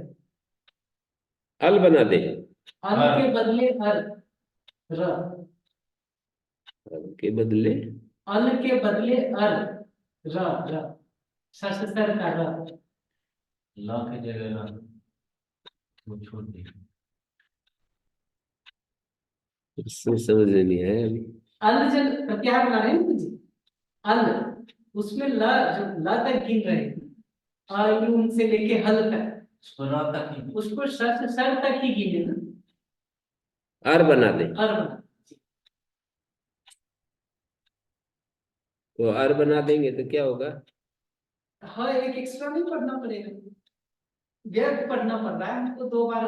अल बना दे, अल के बदले अर, र, अल के बदले, अल के बदले अर, र, र, श से शर का र, ल के जगह र, वो छोड़ दे, इसमें समझ नहीं आया अभी। अल जब प्रत्याहार बना रहे हैं ना जी, अल उसमें ल जो ल तक गिन रहे हैं, आयुन से लेके हल तक, उसको र तक ही, उसको श से शर तक ही गिने ना, अर बना दे, अर बना, तो अर बना देंगे तो क्या होगा, हाँ एक एक्स्ट्रा नहीं पढ़ना पड़ेगा, व्यर्थ पढ़ना पड़ रहा है हमको दो बार।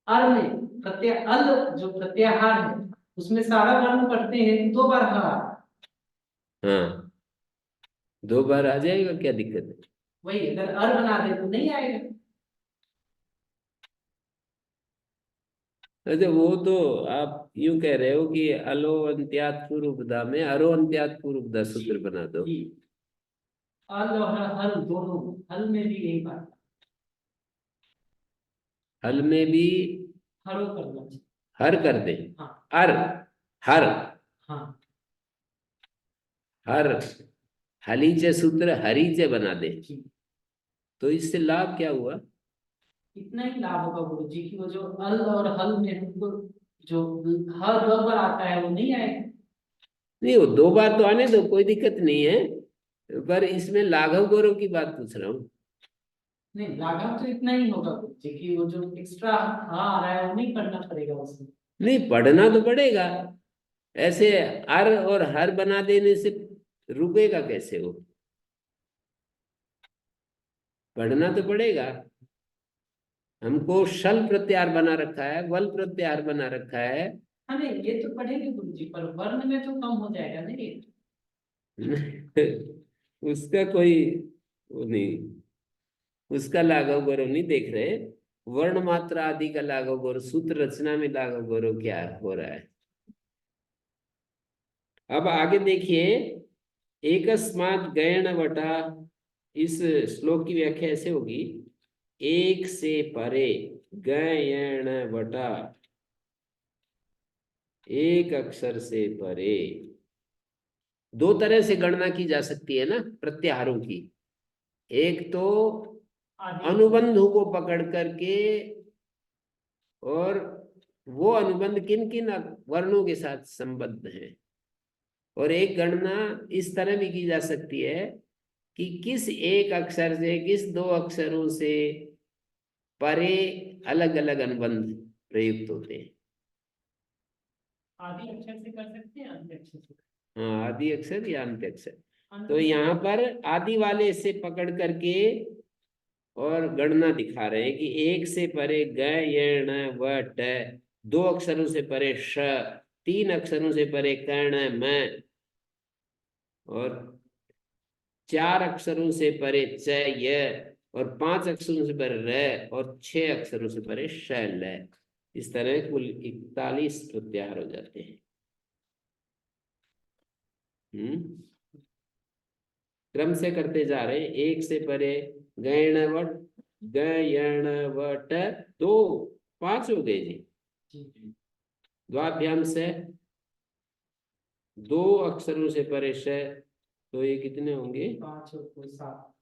अर में प्रत्यय अल जो प्रत्याहार है उसमें सारा वर्ण पढ़ते हैं, दो बार हाँ, हाँ 2 बार आ जाएगा, क्या दिक्कत है। वही अगर अर बना दे तो नहीं आएगा। अच्छा वो तो आप यूं कह रहे हो कि अलो अंत्यात पूर्वदा में अरो अंत्यात पूर्वदा सूत्र बना दो। अल और हल दोनों, हल में भी यही बात, हल में भी हरो करना चाहिए। हर कर दे। हाँ अर, हर, हाँ हर, हलीचे सूत्र हरीचे बना दे, जी, तो इससे लाभ क्या हुआ? इतना ही लाभ होगा गुरु जी की वो जो अल और हल में हमको जो हर बराबर आता है वो नहीं आएगा। नहीं, वो दो बार तो आने दो, कोई दिक्कत नहीं है, पर इसमें लाघव गौरव की बात पूछ रहा हूँ। नहीं लाघव तो इतना ही होगा गुरु जी की वो जो एक्स्ट्रा हाँ आ रहा है वो नहीं करना पड़ेगा उसमें। नहीं, पढ़ना तो पड़ेगा। ऐसे अर और हर बना देने से रुकेगा कैसे वो? पढ़ना तो पड़ेगा। हमको शल प्रत्याहार बना रखा है, वल प्रत्याहार बना रखा है। हाँ नहीं ये तो पढ़ेंगे गुरु जी पर वर्ण में तो कम हो जाएगा नहीं। उसका कोई वो नहीं, उसका लाघव गौरव नहीं देख रहे। वर्ण मात्रा आदि का लाघव गौरव, सूत्र रचना में लाघव गौरव क्या हो रहा है। अब आगे देखिए, एकस्मात् गयण वटा, इस श्लोक की व्याख्या ऐसे होगी, एक से परे गयण वटा, एक अक्षर से परे। दो तरह से गणना की जा सकती है ना प्रत्याहारों की। एक तो आदि अनुबंधों को पकड़ करके, और वो अनुबंध किन किन वर्णों के साथ संबद्ध है। और एक गणना इस तरह भी की जा सकती है कि किस एक अक्षर से, किस दो अक्षरों से परे अलग अलग अनुबंध प्रयुक्त होते हैं। आदि अक्षर से कर सकते हैं अंत अक्षर से। हाँ, आदि अक्षर या अंत अक्षर। अंत तो यहाँ पर आदि वाले से पकड़ करके और गणना दिखा रहे हैं कि एक से परे ग, य, ण, व, ट, दो अक्षरों से परे श, तीन अक्षरों से परे कर्ण, म, और चार अक्षरों से परे च, य, और पांच अक्षरों से परे र, और छह अक्षरों से परे श, ल। इस तरह कुल 41 प्रत्याहार हो जाते हैं। क्रम से करते जा रहे हैं। एक से परे गैण वट, गयण वट, दो, पांच हो गए जी। जी द्वाभ्याम से दो अक्षरों से परे श, तो ये कितने होंगे? 5 और 2 7।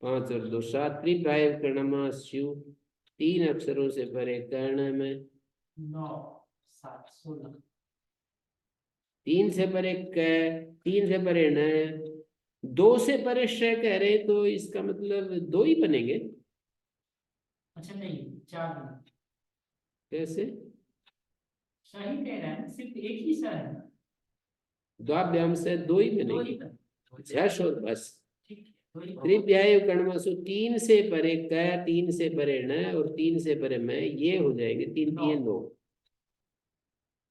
5 और 2 7। त्रिप्राय कर्णमा स्यु, तीन अक्षरों से परे कर्ण में 9 7 16। तीन से परे क, तीन से परे न, दो से परे श कह रहे, तो इसका मतलब दो ही बनेंगे। अच्छा नहीं 4 नहीं। कैसे? सही कह रहा है सिर्फ एक ही सा है ना। द्वाभ्याम से दो ही दो ही बनेंगे, बन झष और बस। ठीक है दो ही होगा। त्रिव्याय कर्णमासु, तीन से परे क, तीन से परे न, और तीन से परे मैं, ये हो जाएंगे तीन तीन नौ,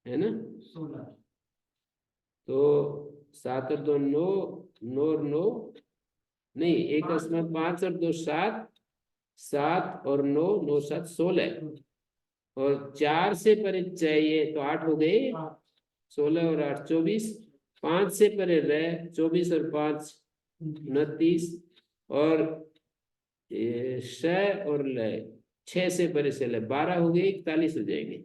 है ना। 16। तो 7 और 2 9, 9 और 9, नहीं, एक अस्मत 5 और 2 7, 7 और 9, 9 7 16, और चार से परे चाहिए तो 8 हो गए, 16 और 8 24, 5 से परे रह 24 और 5 29, और श और ल 6 से परे से ल 12 हो गए, 41 हो जाएंगे।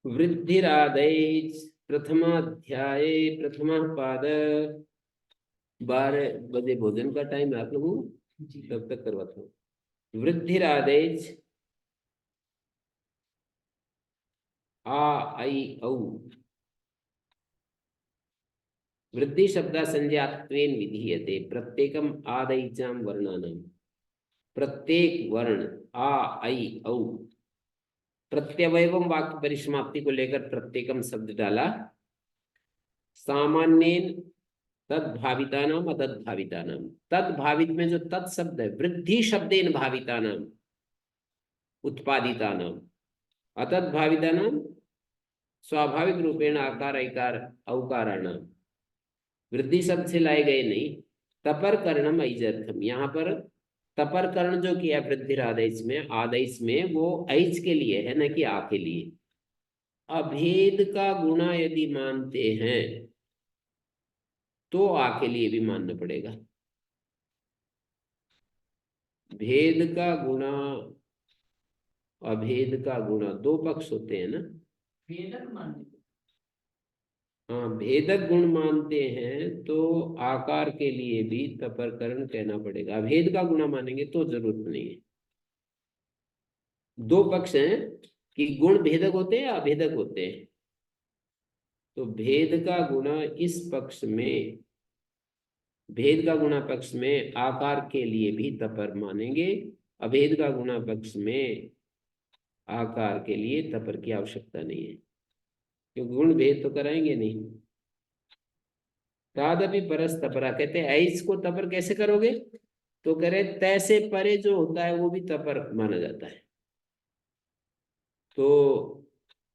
वृद्धिरादैच प्रथमाध्याय प्रथमा पाद। 12 बजे भोजन का टाइम है आप लोगों को, तब तक करवाता हूँ। वृद्धिरादैच आ आई औ, वृद्धि शब्द संज्ञात्वेन विधीयते प्रत्येकम आदैचां वर्णानाम। प्रत्येक वर्ण आ आई औ, प्रत्यवयवम वाक्य परिसमाप्ति को लेकर प्रत्येकम शब्द डाला। सामान्येन तद्भावितानाम अतद्भावितानाम, तद्भावित में जो तत् शब्द है, वृद्धि शब्देन भावितानाम उत्पादितानाम, अतद्भावितानाम स्वाभाविक रूपेण आकार इकार औकाराणाम। वृद्धि शब्द से लाए गए नहीं। तपर कर्णम ऐजर्थम, यहाँ पर तपर कर्ण जो किया वृद्धि आदेश में, आदेश में वो ऐज के लिए है, न कि आ के लिए। अभेद का गुणा यदि मानते हैं तो आ के लिए भी मानना पड़ेगा। भेद का गुणा, अभेद का गुणा, दो पक्ष होते हैं ना। भेदक मानते, हाँ, भेदक गुण मानते हैं तो आकार के लिए भी तपरकरण कहना पड़ेगा। अभेद का गुणा मानेंगे तो जरूरत नहीं है। दो पक्ष हैं कि गुण भेदक होते हैं या अभेदक होते हैं। तो भेद का गुणा इस पक्ष में, भेद का गुणा पक्ष में आकार के लिए भी तपर मानेंगे। अभेद का गुणा पक्ष में आकार के लिए तपर की आवश्यकता नहीं है, क्योंकि गुण भेद तो कराएंगे नहीं। तादपि परस तपरा, कहते हैं इसको तपर कैसे करोगे, तो करे तैसे परे जो होता है वो भी तपर माना जाता है। तो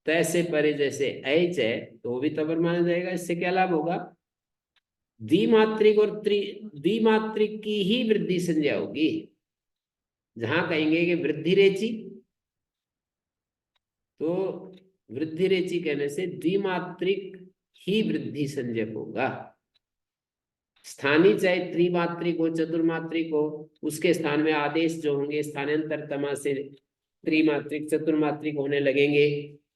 तैसे परे जैसे ऐच है तो वो भी तपर माना जाएगा। इससे क्या लाभ होगा, द्विमात्रिक और द्विमात्रिक की ही वृद्धि संज्ञा होगी। जहां कहेंगे कि वृद्धि रेची, तो वृद्धि रेची कहने से द्विमात्रिक ही वृद्धि संज्ञक होगा। स्थानीय चाहे त्रिमात्रिक हो चतुर्मात्रिक हो, उसके स्थान में आदेश जो होंगे स्थानांतर तमा से त्रिमात्रिक चतुर्मात्रिक होने लगेंगे,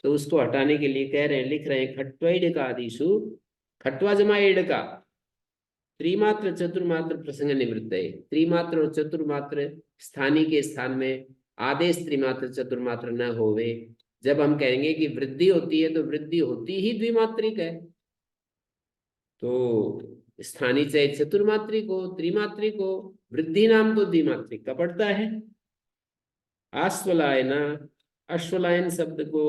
तो उसको हटाने के लिए कह रहे हैं, लिख रहे हैं खट्वैड का आदिशु, खट्वा जमा एड का त्रिमात्र चतुर्मात्र प्रसंग निवृत्त है। त्रिमात्र और चतुर्मात्र स्थानीय के स्थान में आदेश त्रिमात्र चतुर्मात्र न होवे। जब हम कहेंगे कि वृद्धि होती है तो वृद्धि होती ही द्विमात्रिक है। तो स्थानीय चाहे चतुर्मात्रिक हो त्रिमात्रिक हो, वृद्धि नाम तो द्विमात्रिक का पड़ता है। आश्वलायना, अश्वलायन शब्द को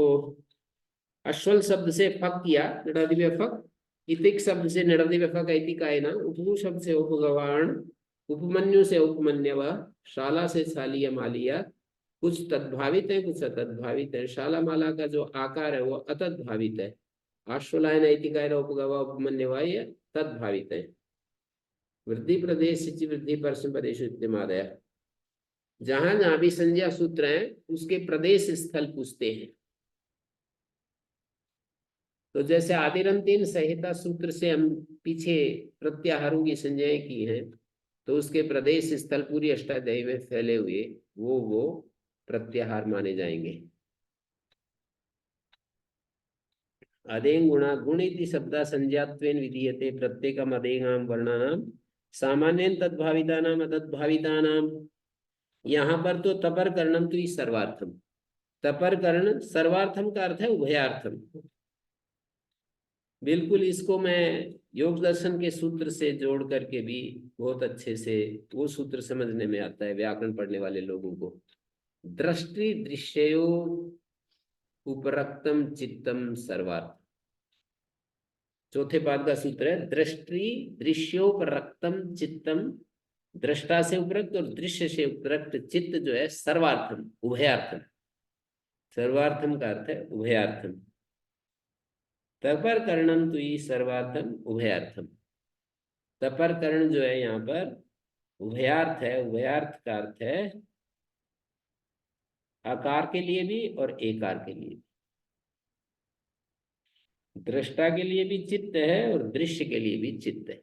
अश्वल शब्द से फक किया, नड़ादिव्य फक, इतिक शब्द से नड़ादिव्य फक ऐतिकायना, उपमु शब्द से उपगवाण, उपमन्यु से उपमन्यव, शाला से शालिया मालिया, कुछ तद्भावित है कुछ अतद्भावित है। शाला माला का जो आकार है वो अतद्भावित है। आश्वलायन ऐतिकायन उपगवा उपमन्यवा ये तद्भावित है। वृद्धि प्रदेश सिचि वृद्धि परसम प्रदेश इत्यादि, जहां जहां भी संज्ञा सूत्र हैं उसके प्रदेश स्थल पूछते हैं। तो जैसे आदिरंतीन संहिता सूत्र से हम पीछे प्रत्याहारों की संज्ञाएं की हैं, तो उसके प्रदेश स्थल पूरी अष्टाध्यायी में फैले हुए वो प्रत्याहार माने जाएंगे। अदें गुणा, गुण इति शब्दा संज्ञात्वेन विधीयते प्रत्येकम अदेगाम वर्णानाम सामान्यन तद्भावितानाम अतद्भावितानाम। यहाँ पर तो तपर कर्णम तो सर्वार्थम, तपर कर्ण सर्वार्थम का अर्थ है उभयार्थम। बिल्कुल इसको मैं योग दर्शन के सूत्र से जोड़ करके भी बहुत अच्छे से वो सूत्र समझने में आता है व्याकरण पढ़ने वाले लोगों को। दृष्टि दृश्यो उपरक्तम चित्तम सर्वार्थ, चौथे पाद का सूत्र है दृष्टि दृश्योपरक्तम चित्तम, दृष्टा से उपरक्त और दृश्य से उपरक्त चित्त जो है सर्वार्थम उभयार्थम। सर्वार्थम का अर्थ है उभयार्थम। तपर कर्णम तुई सर्वार्थम उभयार्थम। तपर कर्ण जो है यहाँ पर उभयार्थ है। उभयार्थ का अर्थ है आकार के लिए भी और एकार के लिए भी। दृष्टा के लिए भी चित्त है और दृश्य के लिए भी चित्त है।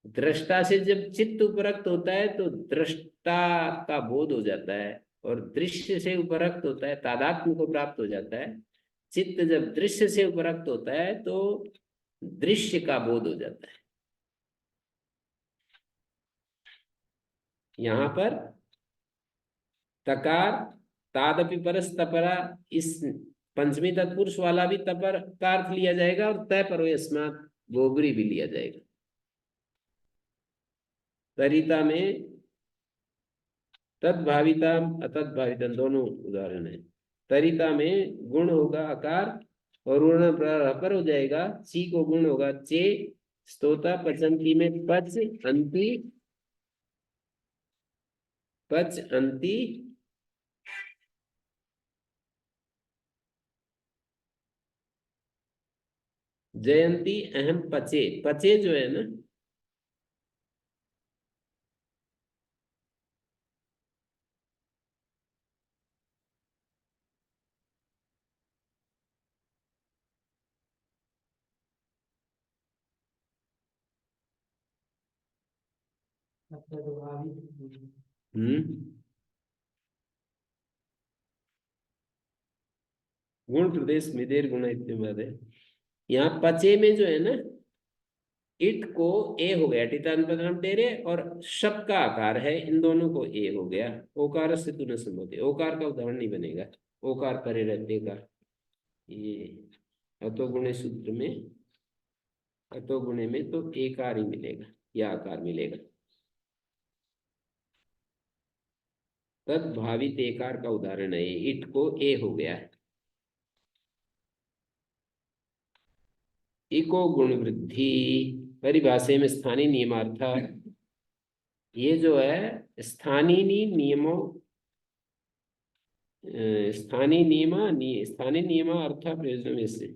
दृष्टा से जब चित्त उपरक्त होता है तो दृष्टा का बोध हो जाता है, और दृश्य से उपरक्त होता है तादात्म्य को प्राप्त हो जाता है। चित्त जब दृश्य से उपरक्त होता है तो दृश्य का बोध हो जाता है। यहां पर तकार तादपि परस तपरा, इस पंचमी तत्पुरुष वाला भी तपर का अर्थ लिया जाएगा और तय परो यस्मात् गोबरी भी लिया जाएगा। तरिता में तद्भाविता अतद्भाविता दोनों उदाहरण है। तरिता में गुण होगा आकार और ऊर्ण पर हो जाएगा, ची को गुण होगा चे, स्तोता पचंती में पच अंति, पच अंति, जयंती अहम पचे, पचे जो है ना गुण प्रदेश मिदेर गुण इतने बात है। यहाँ पचे में जो है ना, इट को ए हो गया टितान तेरे, और शब का आकार है, इन दोनों को ए हो गया। ओकार से तू न संबोधे, ओकार का उदाहरण नहीं बनेगा, ओकार परे रहते का। ये अतो गुणे सूत्र में, अतो गुणे में तो एकार ही मिलेगा या आकार मिलेगा। तद भावित एकार का उदाहरण है, इट को ए हो गया है। इको गुण वृद्धि परिभाषा में स्थानीय नियमार्थ, ये जो है स्थानीय नियमों, स्थानीय नियम अर्थ प्रयोजन में से,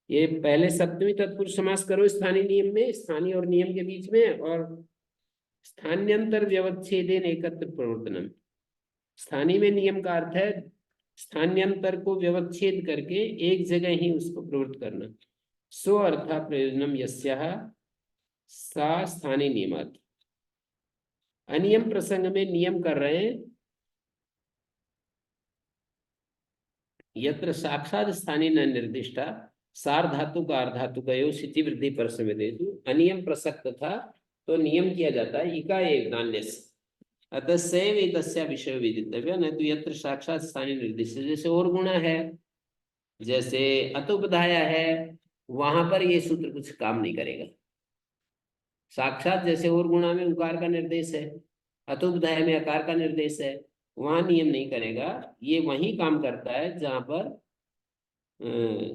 ये पहले सप्तमी तत्पुरुष समास करो स्थानीय नियम में, स्थानीय और नियम के बीच में, और स्थान्यंतर व्यवच्छेदेन एकत्र प्रवर्तनम। स्थानीय में नियम का अर्थ है स्थान्यंतर को व्यवच्छेद करके एक जगह ही उसको प्रवृत्त करना। सो अर्थ प्रयोजनम यस्याः सा स्थानीय नियमार्थ। अनियम प्रसंग में नियम कर रहे हैं, यत्र साक्षात स्थानीय न निर्दिष्टा सार्धातुक अर्धातुकयो स्थिति वृद्धि पर समेतेतु। अनियम प्रसक्त था तो नियम किया जाता है इका एक नान्यस्य, अतः सैव एतस्य विषय विदितव्य, न तो यत्र साक्षात स्थानीय निर्दिष्ट। जैसे और गुणा है, जैसे अतुपधाया है, वहां पर ये सूत्र कुछ काम नहीं करेगा। साक्षात जैसे और गुणा में उकार का निर्देश है, अतुपधाया में आकार का निर्देश है, वहां नियम नहीं करेगा। ये वही काम करता है जहां पर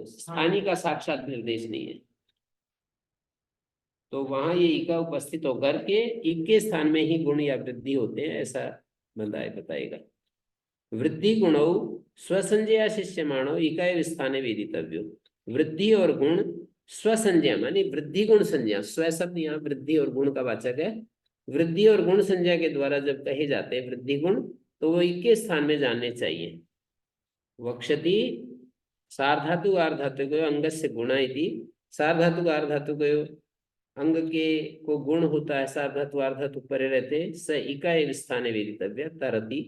स्थानीय का साक्षात निर्देश नहीं है, तो वहां ये इका उपस्थित होकर के इक के स्थान में ही गुण या वृद्धि होते हैं, ऐसा बताएगा। वृद्धि गुणौ स्वसंज्ञा शिष्यमाणो इकाएव स्थाने वेदितव्यो। वृद्धि और गुण स्वसंज्ञा मानी वृद्धि गुण संज्ञा, स्व शब्द यहाँ वृद्धि और गुण का वाचक है। वृद्धि और गुण संज्ञा के द्वारा जब कहे जाते हैं वृद्धि गुण, तो वो इक के स्थान में जानने चाहिए। वक्षति सार्धातु आर्धातु अंगस्य गुणा इति, सार्धातु आर्धातु अंग के को गुण होता है, सार्धातु आर्धातु परे रहते, स इका एव स्थाने वेदितव्य। तरति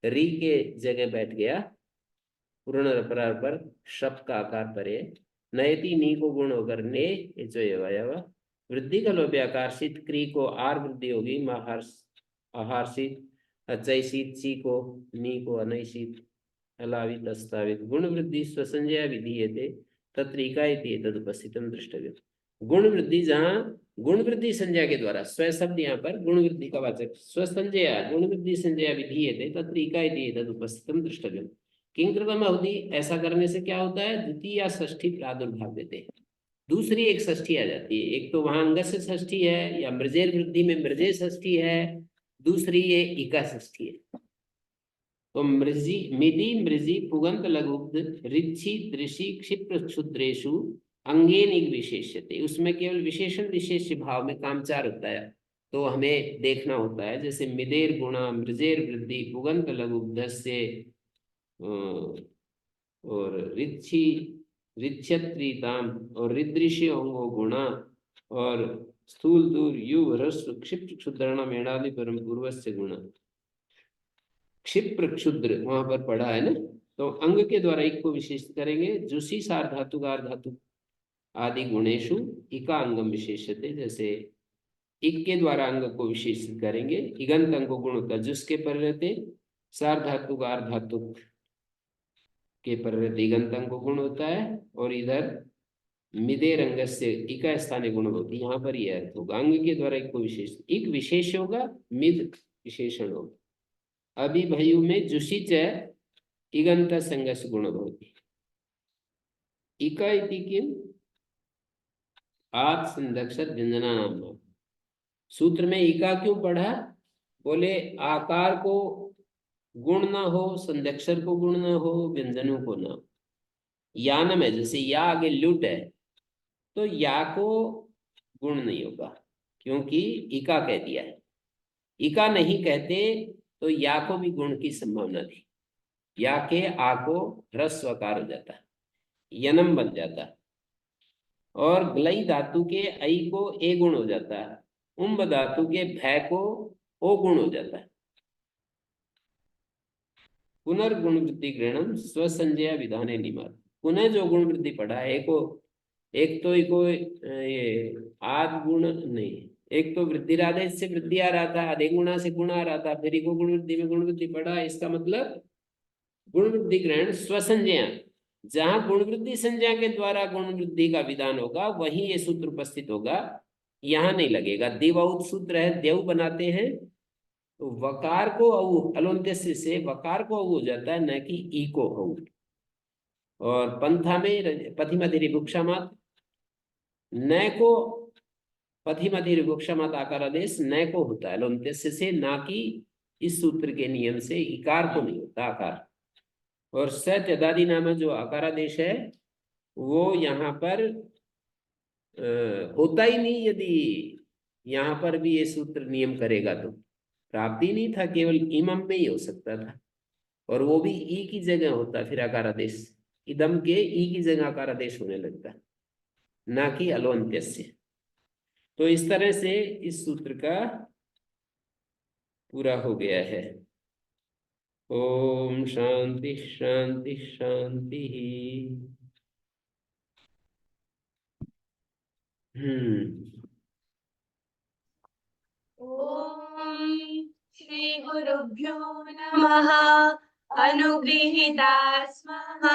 री के जगह बैठ गया, पूर्ण अपरार पर शब्द का आकार परे, नयति नी को गुण होकर ने एवं वृद्धि का लोभ आकर्षित क्री को आर वृद्धि होगी, आहारसित अचैसित ची को नी को अनैसित अलावित अस्तावित। गुण वृद्धि स्वसंज्ञा विधीयते तत्रिका तदुपस्थितम द्रष्टव्य। गुण वृद्धि जहाँ गुण वृद्धि संज्ञा के द्वारा, स्व शब्द यहाँ पर गुण वृद्धि का वाचक, स्वसंज्ञा गुण वृद्धि संज्ञा विधीयते तत्रिका तदुपस्थितम द्रष्टव्य। किंकृतम अवधि, ऐसा करने से क्या होता है, द्वितीय या षष्ठी प्रादुर्भाव देते हैं, दूसरी एक षष्ठी आ जाती है। एक तो वहां अंगस्य षष्ठी है, या मृजेर वृद्धि में मृजे षष्ठी है, दूसरी ये इका षष्ठी है। तो मृजी मिदी मृजी पुगंत लघुब्ध ऋक्षि दृषि क्षिप्र क्षुद्रेशु अंगेन विशेष्यते, उसमें केवल विशेषण विशेष भाव में कामचार होता है, तो हमें देखना होता है। जैसे मिदेर गुणा मृजेर वृद्धि पुगंत लघुब्ध से, और ऋक्षि ऋक्षत्रिताम और ऋदृश्य अंगो गुणा, और स्थूल दूर युव ह्रस्व क्षिप्र क्षुद्रणा मेणादि परम पूर्व से गुणा। क्षिप्र क्षुद्र वहां पर पढ़ा है ना, तो अंग के द्वारा एक को विशेषित करेंगे। जुसी सार धातु गार धातु आदि गुणेशु इका अंगम विशेषते, जैसे इक के द्वारा अंग को विशेषित करेंगे। इगंत अंग को गुण होता है जुस के पर रहते, सार धातु गार धातु के पर रहते इगंत अंग को गुण होता है, और इधर मिदे रंग से इका स्थानीय गुण होती है। यहाँ पर यह अर्थ होगा, अंग के द्वारा एक को विशेष, इक विशेष होगा, मिद विशेषण होगा। अभी भयु में जुसी च इगंत संगस गुण होती। इका इति किम आत संदक्षर व्यंजना नाम। सूत्र में इका क्यों पढ़ा, बोले आकार को गुण ना हो, संदक्षर को गुण ना हो, व्यंजनों को ना। यानम है, जैसे या आगे लुट है, तो या को गुण नहीं होगा, क्योंकि इका कह दिया है। इका नहीं कहते तो या को भी गुण की संभावना थी। या के आ को ह्रस्वकार हो जाता है, यनम बन जाता है। और ग्लई धातु के ऐ को ए गुण हो जाता है। उम्ब धातु के भय को ओ गुण हो जाता है। पुनर्गुण वृद्धि ग्रहणम स्वसंज्ञा विधाने निमात। पुनः जो गुण वृद्धि पढ़ा है, एक तो ये आद गुण नहीं, एक तो वृद्धिरादेश से वृद्धि आ रहा था, आधे गुणा से गुण आ रहा था, फिर इको गुण वृद्धि में गुण वृद्धि पढ़ा। इसका मतलब गुण वृद्धि ग्रहण स्वसंज्ञा, जहां गुण वृद्धि संज्ञा के द्वारा गुण वृद्धि का विधान होगा वहीं ये सूत्र उपस्थित होगा, यहां नहीं लगेगा। दिवौत सूत्र है, देव बनाते हैं तो वकार को औ अलौंत्य से वकार को औ हो जाता है, न कि ई को औ। और पंथा में पथिमधि वृक्षा मात, न को पथिमधि वृक्षा मात आकार आदेश न को होता है अलौंत्य से, ना कि इस सूत्र के नियम से इकार को नहीं होता आकार। और सत्यदादि नाम जो आकारादेश है वो यहाँ पर होता ही नहीं, यदि यहाँ पर भी ये सूत्र नियम करेगा तो प्राप्ति नहीं था, केवल इमम में ही हो सकता था, और वो भी ई की जगह होता फिर आकारादेश, इदम के ई की जगह आकारादेश होने लगता, ना कि अलोन्त्यस्य। तो इस तरह से इस सूत्र का पूरा हो गया है। ओम शांति शांति शांति। ओम श्री गुरुभ्यो नमः। अनुगृहीता स्मः।